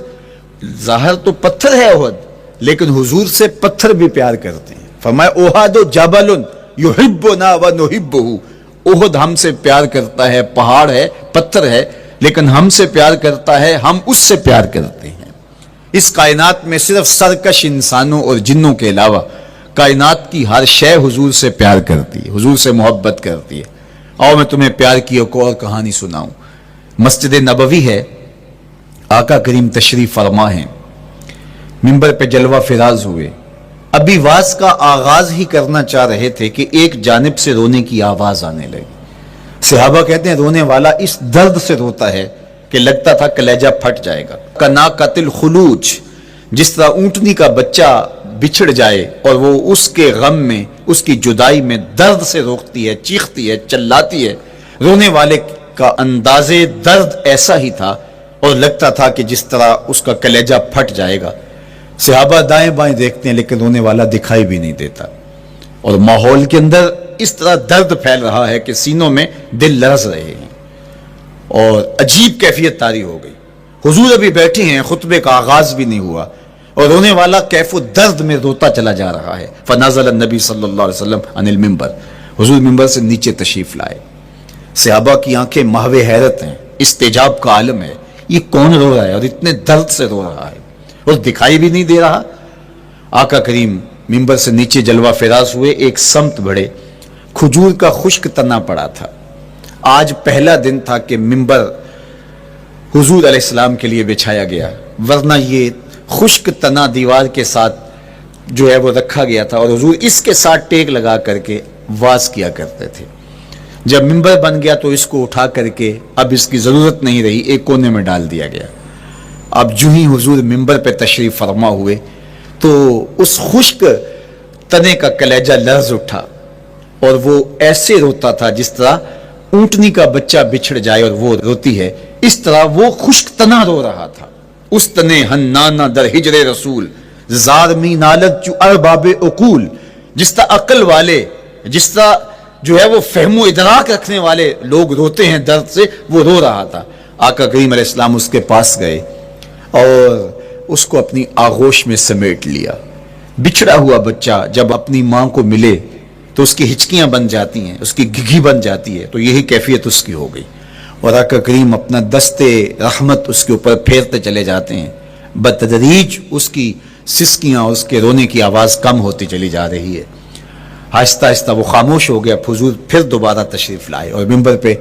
ظاہر تو پتھر ہے احد، لیکن حضور سے پتھر بھی پیار کرتے ہیں. فرمایا احد جبل یحبنا ونحبہ، احد ہم سے پیار کرتا ہے، پہاڑ ہے، پتھر ہے، لیکن ہم سے پیار کرتا ہے، ہم اس سے پیار کرتے ہیں. اس کائنات میں صرف سرکش انسانوں اور جنوں کے علاوہ کائنات کی ہر شے حضور سے پیار کرتی ہے، حضور سے محبت کرتی ہے. آؤ میں تمہیں پیار کی ایک اور کہانی سناؤں. مسجد نبوی ہے، آقا کریم تشریف فرما ہیں، منبر پہ جلوہ فراز ہوئے. ابھی واز کا آغاز ہی کرنا چاہ رہے تھے کہ ایک جانب سے رونے کی آواز آنے لگی. صحابہ کہتے ہیں رونے والا اس درد سے روتا ہے کہ لگتا تھا کلیجہ پھٹ جائے گا. کنا قتل خلوج، جس طرح اونٹنی کا بچہ بچھڑ جائے اور وہ اس کے غم میں، اس کی جدائی میں درد سے روکتی ہے، چیختی ہے، چلاتی ہے. رونے والے کا انداز درد ایسا ہی تھا اور لگتا تھا کہ جس طرح اس کا کلیجہ پھٹ جائے گا. صحابہ دائیں بائیں دیکھتے ہیں لیکن رونے والا دکھائی بھی نہیں دیتا، اور ماحول کے اندر اس طرح درد پھیل رہا ہے کہ سینوں میں دل لرز رہے ہیں اور عجیب کیفیت طاری ہو گئی. حضور ابھی بیٹھے ہیں، خطبے کا آغاز بھی نہیں ہوا اور رونے والا کیف و درد میں روتا چلا جا رہا ہے. فنزل النبی صلی اللہ علیہ وسلم عن المنبر، حضور ممبر سے نیچے تشریف لائے. صحابہ کی آنکھیں محو حیرت ہیں، استجاب کا عالم ہے. یہ کون رو رہا ہے اور اتنے درد سے رو رہا ہے اور دکھائی بھی نہیں دے رہا؟ آقا کریم ممبر سے نیچے جلوہ فراز ہوئے، ایک سمت بڑھے. کھجور کا خشک تنا پڑا تھا. آج پہلا دن تھا کہ ممبر حضور علیہ السلام کے لیے بچھایا گیا، ورنہ یہ خشک تنا دیوار کے ساتھ جو ہے وہ رکھا گیا تھا اور حضور اس کے ساتھ ٹیک لگا کر کے واز کیا کرتے تھے. جب ممبر بن گیا تو اس کو اٹھا کر کے اب اس کی ضرورت نہیں رہی، ایک کونے میں ڈال دیا گیا. اب جو ہی حضور ممبر پہ تشریف فرما ہوئے تو اس خشک تنے کا کلیجہ لرز اٹھا اور وہ ایسے روتا تھا جس طرح اونٹنی کا بچہ بچھڑ جائے اور وہ روتی ہے، اس طرح وہ خشک تنا رو رہا تھا. اس تنے ہنانا در ہجر رسول زارمی نالت جو ارباب عقول، جس طرح عقل والے، جس طرح جو ہے وہ فہم و ادراک رکھنے والے لوگ روتے ہیں درد سے، وہ رو رہا تھا. آقا کریم علیہ السلام اس کے پاس گئے اور اس کو اپنی آغوش میں سمیٹ لیا. بچھڑا ہوا بچہ جب اپنی ماں کو ملے تو اس کی ہچکیاں بن جاتی ہیں، اس کی گھگھی بن جاتی ہے، تو یہی کیفیت اس کی ہو گئی. اور آقا کریم اپنا دستے رحمت اس کے اوپر پھیرتے چلے جاتے ہیں. بتدریج اس کی سسکیاں، اس کے رونے کی آواز کم ہوتی چلی جا رہی ہے. آہستہ آہستہ وہ خاموش ہو گیا. حضور پھر دوبارہ تشریف لائے اور منبر پہ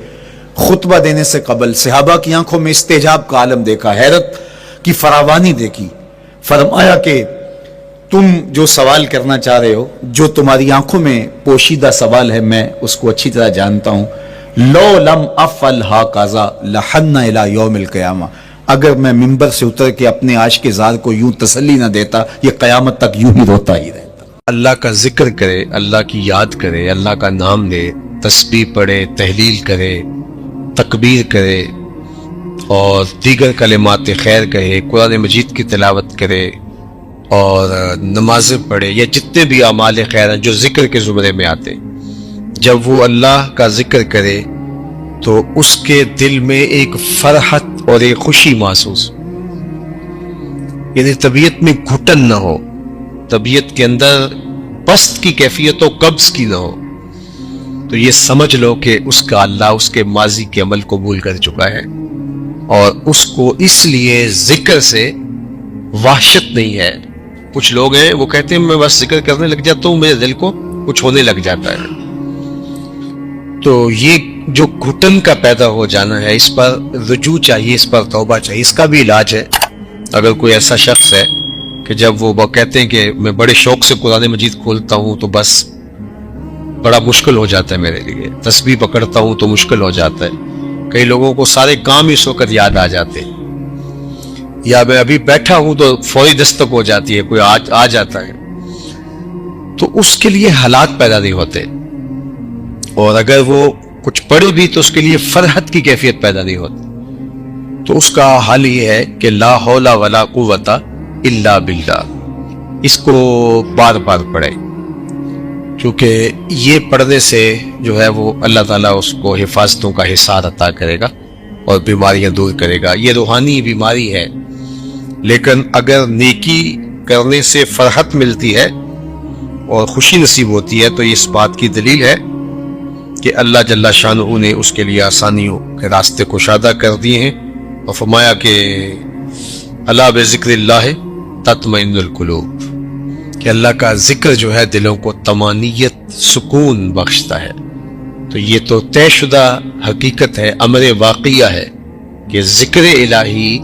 خطبہ دینے سے قبل صحابہ کی آنکھوں میں استجاب کا عالم دیکھا، حیرت کی فراوانی دیکھی. فرمایا کہ تم جو سوال کرنا چاہ رہے ہو، جو تمہاری آنکھوں میں پوشیدہ سوال ہے، میں اس کو اچھی طرح جانتا ہوں. لو لم افعل ہاکذا لحن الی یوم القیامہ، اگر میں منبر سے اتر کے اپنے عاشق زار کو یوں تسلی نہ دیتا، یہ قیامت تک یوں ہی روتا ہی رہتا. اللہ کا ذکر کرے، اللہ کی یاد کرے، اللہ کا نام لے، تسبیح پڑھے، تحلیل کرے، تکبیر کرے اور دیگر کلمات خیر کہے، قرآن مجید کی تلاوت کرے اور نمازیں پڑھے، یا جتنے بھی اعمال خیر ہیں جو ذکر کے زمرے میں آتے، جب وہ اللہ کا ذکر کرے تو اس کے دل میں ایک فرحت اور ایک خوشی محسوس، یعنی طبیعت میں گھٹن نہ ہو، طبیعت کے اندر پست کی کیفیت و قبض کی نہ ہو، تو یہ سمجھ لو کہ اس کا اللہ اس کے ماضی کے عمل قبول کر چکا ہے اور اس کو اس لیے ذکر سے وحشت نہیں ہے. کچھ لوگ ہیں وہ کہتے ہیں میں بس ذکر کرنے لگ جاتا ہوں میرے دل کو کچھ ہونے لگ جاتا ہے. تو یہ جو گھٹن کا پیدا ہو جانا ہے، اس پر رجوع چاہیے، اس پر توبہ چاہیے. اس کا بھی علاج ہے. اگر کوئی ایسا شخص ہے کہ جب وہ کہتے ہیں کہ میں بڑے شوق سے قرآن مجید کھولتا ہوں تو بس بڑا مشکل ہو جاتا ہے میرے لیے، تسبیح پکڑتا ہوں تو مشکل ہو جاتا ہے، کئی لوگوں کو سارے کام اس وقت یاد آ جاتے ہیں، یا میں ابھی بیٹھا ہوں تو فوری دستک ہو جاتی ہے، کوئی آ جاتا ہے، تو اس کے لیے حالات پیدا نہیں ہوتے. اور اگر وہ کچھ پڑھے بھی تو اس کے لیے فرحت کی کیفیت پیدا نہیں ہوتی. تو اس کا حل یہ ہے کہ لا حول ولا قوت الا باللہ، اس کو بار بار پڑھے، کیونکہ یہ پڑھنے سے جو ہے وہ اللہ تعالیٰ اس کو حفاظتوں کا حصار عطا کرے گا اور بیماریاں دور کرے گا. یہ روحانی بیماری ہے، لیکن اگر نیکی کرنے سے فرحت ملتی ہے اور خوشی نصیب ہوتی ہے تو یہ اس بات کی دلیل ہے کہ اللہ جل شانہ نے اس کے لیے آسانیوں کے راستے کشادہ کر دیے ہیں اور فرمایا کہ الا بذکر اللہ تطمئن القلوب، کہ اللہ کا ذکر جو ہے دلوں کو طمانینت، سکون بخشتا ہے. تو یہ تو طے شدہ حقیقت ہے، امر واقعہ ہے کہ ذکر الہی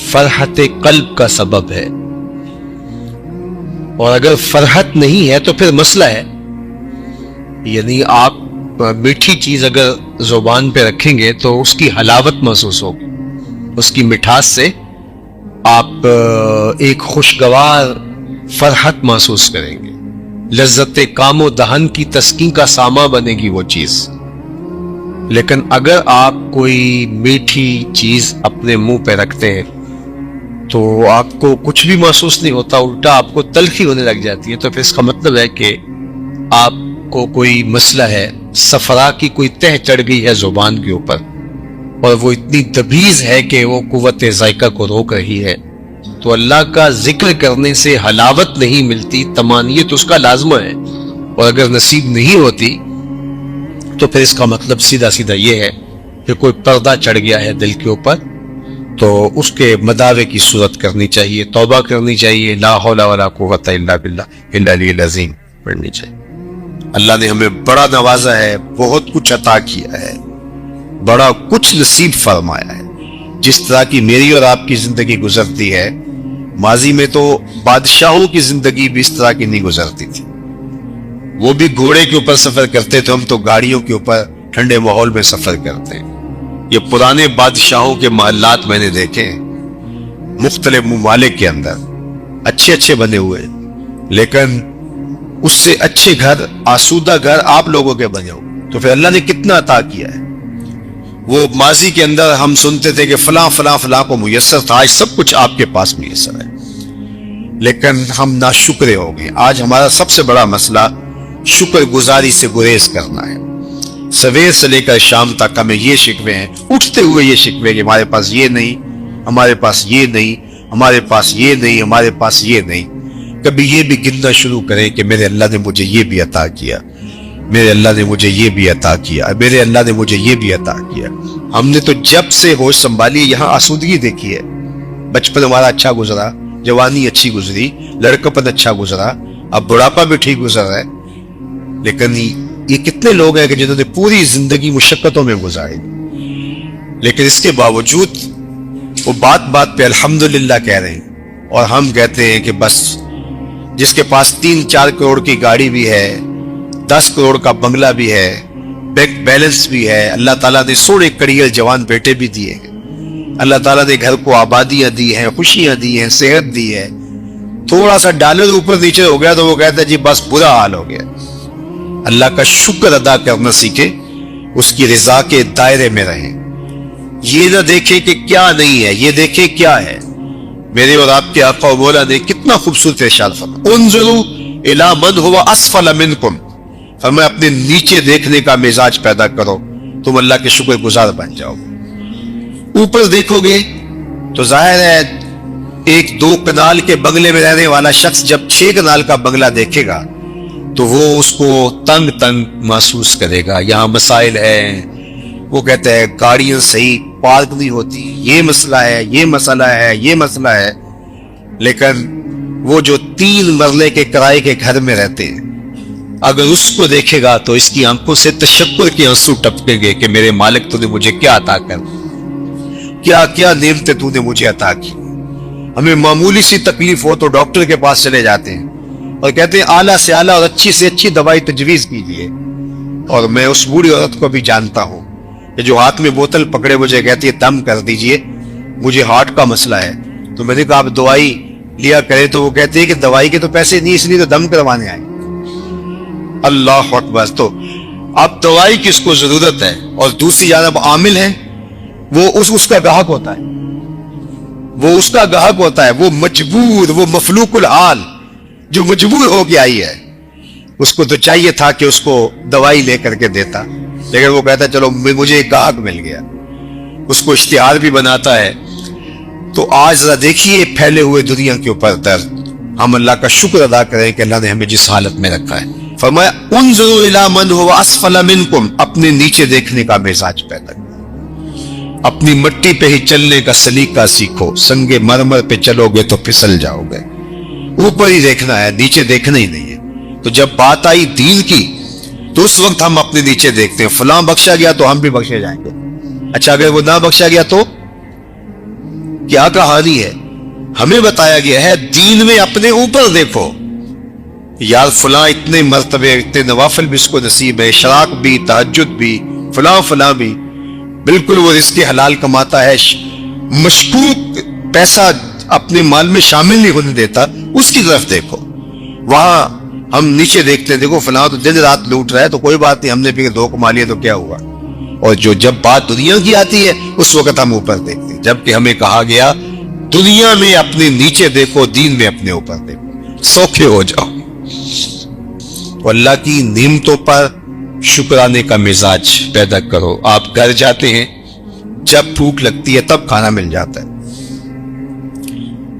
فرحت قلب کا سبب ہے. اور اگر فرحت نہیں ہے تو پھر مسئلہ ہے، یعنی آپ میٹھی چیز اگر زبان پہ رکھیں گے تو اس کی حلاوت محسوس ہوگی، اس کی مٹھاس سے آپ ایک خوشگوار فرحت محسوس کریں گے، لذت کام و دہن کی تسکین کا ساما بنے گی وہ چیز. لیکن اگر آپ کوئی میٹھی چیز اپنے منہ پہ رکھتے ہیں تو آپ کو کچھ بھی محسوس نہیں ہوتا، الٹا آپ کو تلخی ہونے لگ جاتی ہے، تو پھر اس کا مطلب ہے کہ آپ کو کوئی مسئلہ ہے، صفرا کی کوئی تہ چڑھ گئی ہے زبان کے اوپر، اور وہ اتنی تبیز ہے کہ وہ قوت ذائقہ کو روک رہی ہے، تو اللہ کا ذکر کرنے سے حلاوت نہیں ملتی، طمانینت اس کا لازمہ ہے، اور اگر نصیب نہیں ہوتی تو پھر اس کا مطلب سیدھا سیدھا یہ ہے کہ کوئی پردہ چڑھ گیا ہے دل کے اوپر، تو اس کے مداوے کی صورت کرنی چاہیے، توبہ کرنی چاہیے، لا حول ولا قوت الا باللہ العلی العظیم پڑھنی چاہیے۔ اللہ نے ہمیں بڑا نوازا ہے، بہت کچھ عطا کیا ہے، بڑا کچھ نصیب فرمایا ہے۔ جس طرح کی میری اور آپ کی زندگی گزرتی ہے، ماضی میں تو بادشاہوں کی زندگی بھی اس طرح کی نہیں گزرتی تھی، وہ بھی گھوڑے کے اوپر سفر کرتے تھے، ہم تو گاڑیوں کے اوپر ٹھنڈے ماحول میں سفر کرتے ہیں۔ یہ پرانے بادشاہوں کے محلات میں نے دیکھے ہیں، مختلف ممالک کے اندر اچھے اچھے بنے ہوئے، لیکن اس سے اچھے گھر، آسودہ گھر آپ لوگوں کے بنے ہوئے، تو پھر اللہ نے کتنا عطا کیا ہے۔ وہ ماضی کے اندر ہم سنتے تھے کہ فلاں فلاں فلاں کو میسر تھا، آج سب کچھ آپ کے پاس میسر ہے، لیکن ہم ناشکرے ہو گئے۔ آج ہمارا سب سے بڑا مسئلہ شکر گزاری سے گریز کرنا ہے۔ سویر سے لے کر شام تک ہمیں یہ شکوے ہیں، اٹھتے ہوئے یہ شکوے کہ ہمارے پاس یہ نہیں، ہمارے پاس یہ نہیں، ہمارے پاس یہ نہیں، ہمارے پاس یہ نہیں۔ کبھی یہ بھی گننا شروع کریں کہ میرے اللہ نے مجھے یہ بھی عطا کیا، میرے اللہ نے مجھے یہ بھی عطا کیا، میرے اللہ نے مجھے یہ بھی عطا کیا۔ ہم نے تو جب سے ہوش سنبھالی یہاں آسودگی دیکھی ہے۔ بچپن ہمارا اچھا گزرا، جوانی اچھی گزری، لڑکپن اچھا گزرا، اب بڑھاپا بھی ٹھیک گزر رہا ہے، لیکن یہ کتنے لوگ ہیں کہ جنہوں نے پوری زندگی مشقتوں میں گزاری، لیکن اس کے باوجود وہ بات بات پہ الحمدللہ کہہ رہے ہیں، اور ہم کہتے ہیں کہ بس جس کے پاس 3-4 کروڑ کی گاڑی بھی ہے، 10 کروڑ کا بنگلہ بھی ہے، بینک بیلنس بھی ہے، اللہ تعالیٰ نے 16 کڑیل جوان بیٹے بھی دیے ہیں، اللہ تعالیٰ نے گھر کو آبادیاں دی ہیں، خوشیاں دی ہیں، صحت دی ہے، تھوڑا سا ڈالر اوپر نیچے ہو گیا تو وہ کہتا ہے جی بس برا حال ہو گیا۔ اللہ کا شکر ادا کرنا سیکھیں، اس کی رضا کے دائرے میں رہیں، یہ نہ دیکھیں کہ کیا نہیں ہے، یہ دیکھیں کیا ہے۔ میرے اور آپ کے آقا و مولا نے کتنا خوبصورت ارشاد فرمایا، انظروا الی من هو اسفل منکم، فرمایا اپنے نیچے دیکھنے کا مزاج پیدا کرو، تم اللہ کے شکر گزار بن جاؤ۔ اوپر دیکھو گے تو ظاہر ہے 1-2 کنال کے بنگلے میں رہنے والا شخص جب 6 کنال کا بنگلہ دیکھے گا تو وہ اس کو تنگ تنگ محسوس کرے گا، یہاں مسائل ہیں، وہ کہتا ہے گاڑیاں صحیح پارک نہیں ہوتی، یہ مسئلہ ہے، یہ مسئلہ ہے، یہ مسئلہ ہے، لیکن وہ جو 3 مرلے کے کرائے کے گھر میں رہتے ہیں، اگر اس کو دیکھے گا تو اس کی آنکھوں سے تشکر کے آنسو ٹپکیں گے کہ میرے مالک تو نے مجھے کیا عطا کر، کیا کیا نعمتیں تو نے مجھے عطا کی۔ ہمیں معمولی سی تکلیف ہو تو ڈاکٹر کے پاس چلے جاتے ہیں اور کہتے ہیں اعلیٰ سے اعلیٰ اور اچھی سے اچھی دوائی تجویز کیجیے، اور میں اس بوڑھی عورت کو بھی جانتا ہوں کہ جو ہاتھ میں بوتل پکڑے مجھے کہتی ہے دم کر دیجئے، مجھے ہارٹ کا مسئلہ ہے، تو میں نے کہا آپ دوائی لیا کرے، تو وہ کہتے ہیں کہ دوائی کے تو پیسے نہیں، اس لیے تو دم کروانے آئے۔ اللہ اکبر، تو اب دوائی کی اس کو ضرورت ہے، اور دوسری جانب عامل ہے وہ اس کا گاہک ہوتا ہے، وہ اس کا گاہک ہوتا ہے، وہ مجبور، وہ مفلوق الحال جو مجبور ہو کے آئی ہے، اس کو تو چاہیے تھا کہ اس کو دوائی لے کر کے دیتا، لیکن وہ کہتا ہے چلو مجھے ایک گاہک مل گیا، اس کو اشتہار بھی بناتا ہے۔ تو آج ذرا دیکھیے پھیلے ہوئے دنیا کے اوپر درد، ہم اللہ کا شکر ادا کریں کہ اللہ نے ہمیں جس حالت میں رکھا ہے۔ فرمایا انظروا الی من هو اسفل منکم، اپنے نیچے دیکھنے کا مزاج پیدا کرو، اپنی مٹی پہ ہی چلنے کا سلیقہ سیکھو، سنگ مرمر پہ چلو گے تو پھسل جاؤ گے، اوپر ہی دیکھنا ہے، نیچے دیکھنا ہی نہیں ہے۔ تو جب بات آئی دین کی تو اس وقت ہم اپنے نیچے دیکھتے ہیں، فلاں بخشا گیا تو ہم بھی بخشے جائیں گے، اچھا اگر وہ نہ بخشا گیا تو کیا کہانی ہے؟ ہمیں بتایا گیا ہے دین میں اپنے اوپر دیکھو، یار فلاں اتنے مرتبے، اتنے نوافل بھی اس کو نصیب ہے، شراک بھی، تہجد بھی، فلاں فلاں بھی، بالکل وہ رزق حلال کماتا ہے، مشکوک پیسہ اپنے مال میں شامل نہیں ہونے دیتا، اس کی طرف دیکھو۔ وہاں ہم نیچے دیکھتے ہیں، دیکھو فلاں تو دن رات لوٹ رہا ہے، تو کوئی بات نہیں، ہم نے بھی 2 کما لیے تو کیا ہوا، اور جب بات دنیا کی آتی ہے اس وقت ہم اوپر دیکھتے ہیں، جبکہ ہمیں کہا گیا دنیا میں اپنے نیچے دیکھو، دین میں اپنے اوپر دیکھو، سوکھے ہو جاؤ۔ تو اللہ کی نعمتوں پر شکرانے کا مزاج پیدا کرو۔ آپ گھر جاتے ہیں، جب بھوک لگتی ہے تب کھانا مل جاتا ہے.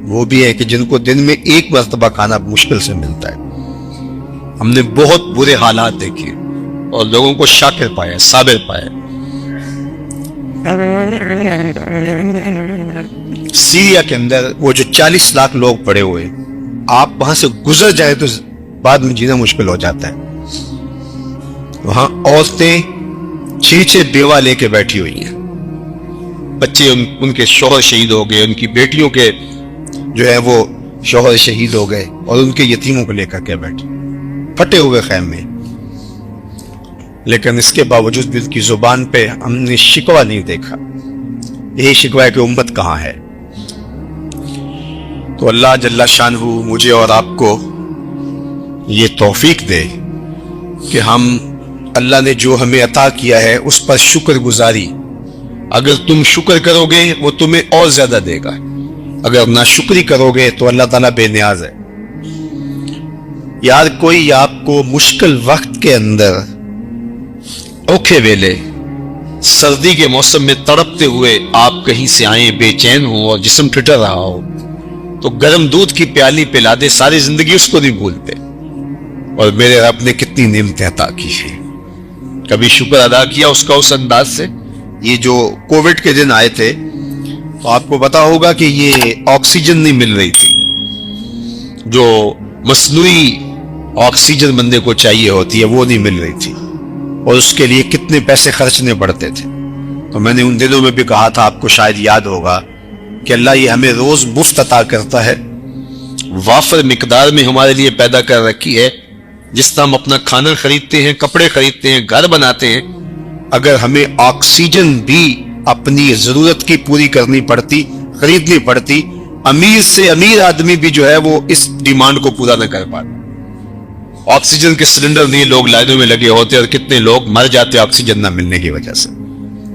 وہ بھی ہے کہ جن کو دن میں ایک مرتبہ کھانا مشکل سے ملتا ہے. ہم نے بہت برے حالات دیکھے اور لوگوں کو شاکر پایا, صابر پایا. سیریا کے اندر وہ جو 40 لاکھ لوگ پڑے ہوئے, آپ وہاں سے گزر جائے تو بعد میں جینا مشکل ہو جاتا ہے. وہاں عورتیں 6 بیوہ لے کے بیٹھی ہوئی ہیں. بچے ان کے شوہر شہید ہو گئے, ان کی بیٹیوں کے جو ہے وہ شوہر شہید ہو گئے, اور ان کے یتیموں کو لے کر کے بیٹھے پھٹے ہوئے خیمے. لیکن اس کے باوجود بھی ان کی زبان پہ ہم نے شکوہ نہیں دیکھا. یہی شکوہ ہے کہ امت کہاں ہے. تو اللہ جل شانہ مجھے اور آپ کو یہ توفیق دے کہ ہم اللہ نے جو ہمیں عطا کیا ہے اس پر شکر گزاری. اگر تم شکر کرو گے وہ تمہیں اور زیادہ دے گا, اگر ناشکری کرو گے تو اللہ تعالیٰ بے نیاز ہے. یار کوئی آپ کو مشکل وقت کے اندر, اوکھے ویلے, سردی کے موسم میں تڑپتے ہوئے آپ کہیں سے آئیں, بے چین ہو اور جسم ٹھٹر رہا ہو, تو گرم دودھ کی پیالی پلا دے, ساری زندگی اس کو نہیں بھولتے. اور میرے رب نے کتنی نعمتیں عطا کی ہیں, کبھی شکر ادا کیا اس کا اس انداز سے. یہ جو کووڈ کے دن آئے تھے تو آپ کو پتا ہوگا کہ یہ آکسیجن نہیں مل رہی تھی, جو مصنوعی آکسیجن بندے کو چاہیے ہوتی ہے وہ نہیں مل رہی تھی, اور اس کے لیے کتنے پیسے خرچنے پڑتے تھے. تو میں نے ان دنوں میں بھی کہا تھا, آپ کو شاید یاد ہوگا, کہ اللہ یہ ہمیں روز مفت عطا کرتا ہے, وافر مقدار میں ہمارے لیے پیدا کر رکھی ہے. جس طرح ہم اپنا کھانا خریدتے ہیں, کپڑے خریدتے ہیں, گھر بناتے ہیں, اگر ہمیں آکسیجن بھی اپنی ضرورت کی پوری کرنی پڑتی, خریدنی پڑتی, امیر سے امیر آدمی بھی جو ہے وہ اس ڈیمانڈ کو پورا نہ کر پاتا. آکسیجن کے سلنڈر نہیں لوگ لائنوں میں لگے ہوتے, اور کتنے لوگ مر جاتے آکسیجن نہ ملنے کی وجہ سے.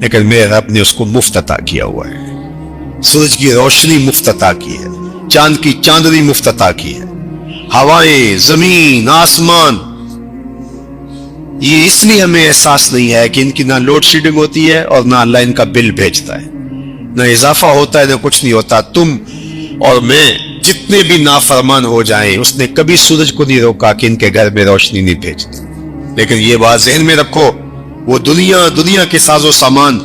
لیکن میرے رب نے اس کو مفت عطا کیا ہوا ہے. سورج کی روشنی مفت عطا کی ہے, چاند کی چاندنی مفت عطا کی ہے, ہوائیں, زمین, آسمان. یہ اس لیے ہمیں احساس نہیں ہے کہ ان کی نہ لوڈ شیڈنگ ہوتی ہے اور نہ اللہ ان کا بل بھیجتا ہے, نہ اضافہ ہوتا ہے, نہ کچھ نہیں ہوتا. تم اور میں جتنے بھی نافرمان ہو جائیں, اس نے کبھی سورج کو نہیں روکا کہ ان کے گھر میں روشنی نہیں بھیجتی. لیکن یہ بات ذہن میں رکھو, وہ دنیا کے ساز و سامان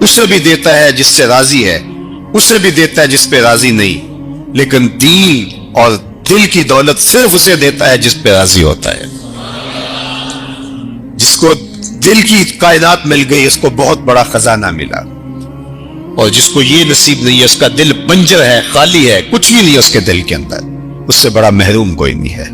اسے بھی دیتا ہے جس سے راضی ہے, اسے بھی دیتا ہے جس پہ راضی نہیں, لیکن دین اور دل کی دولت صرف اسے دیتا ہے جس پہ راضی ہوتا ہے. جس کو دل کی کائنات مل گئی اس کو بہت بڑا خزانہ ملا, اور جس کو یہ نصیب نہیں ہے, اس کا دل بنجر ہے, خالی ہے, کچھ بھی نہیں ہے اس کے دل کے اندر, اس سے بڑا محروم کوئی نہیں ہے.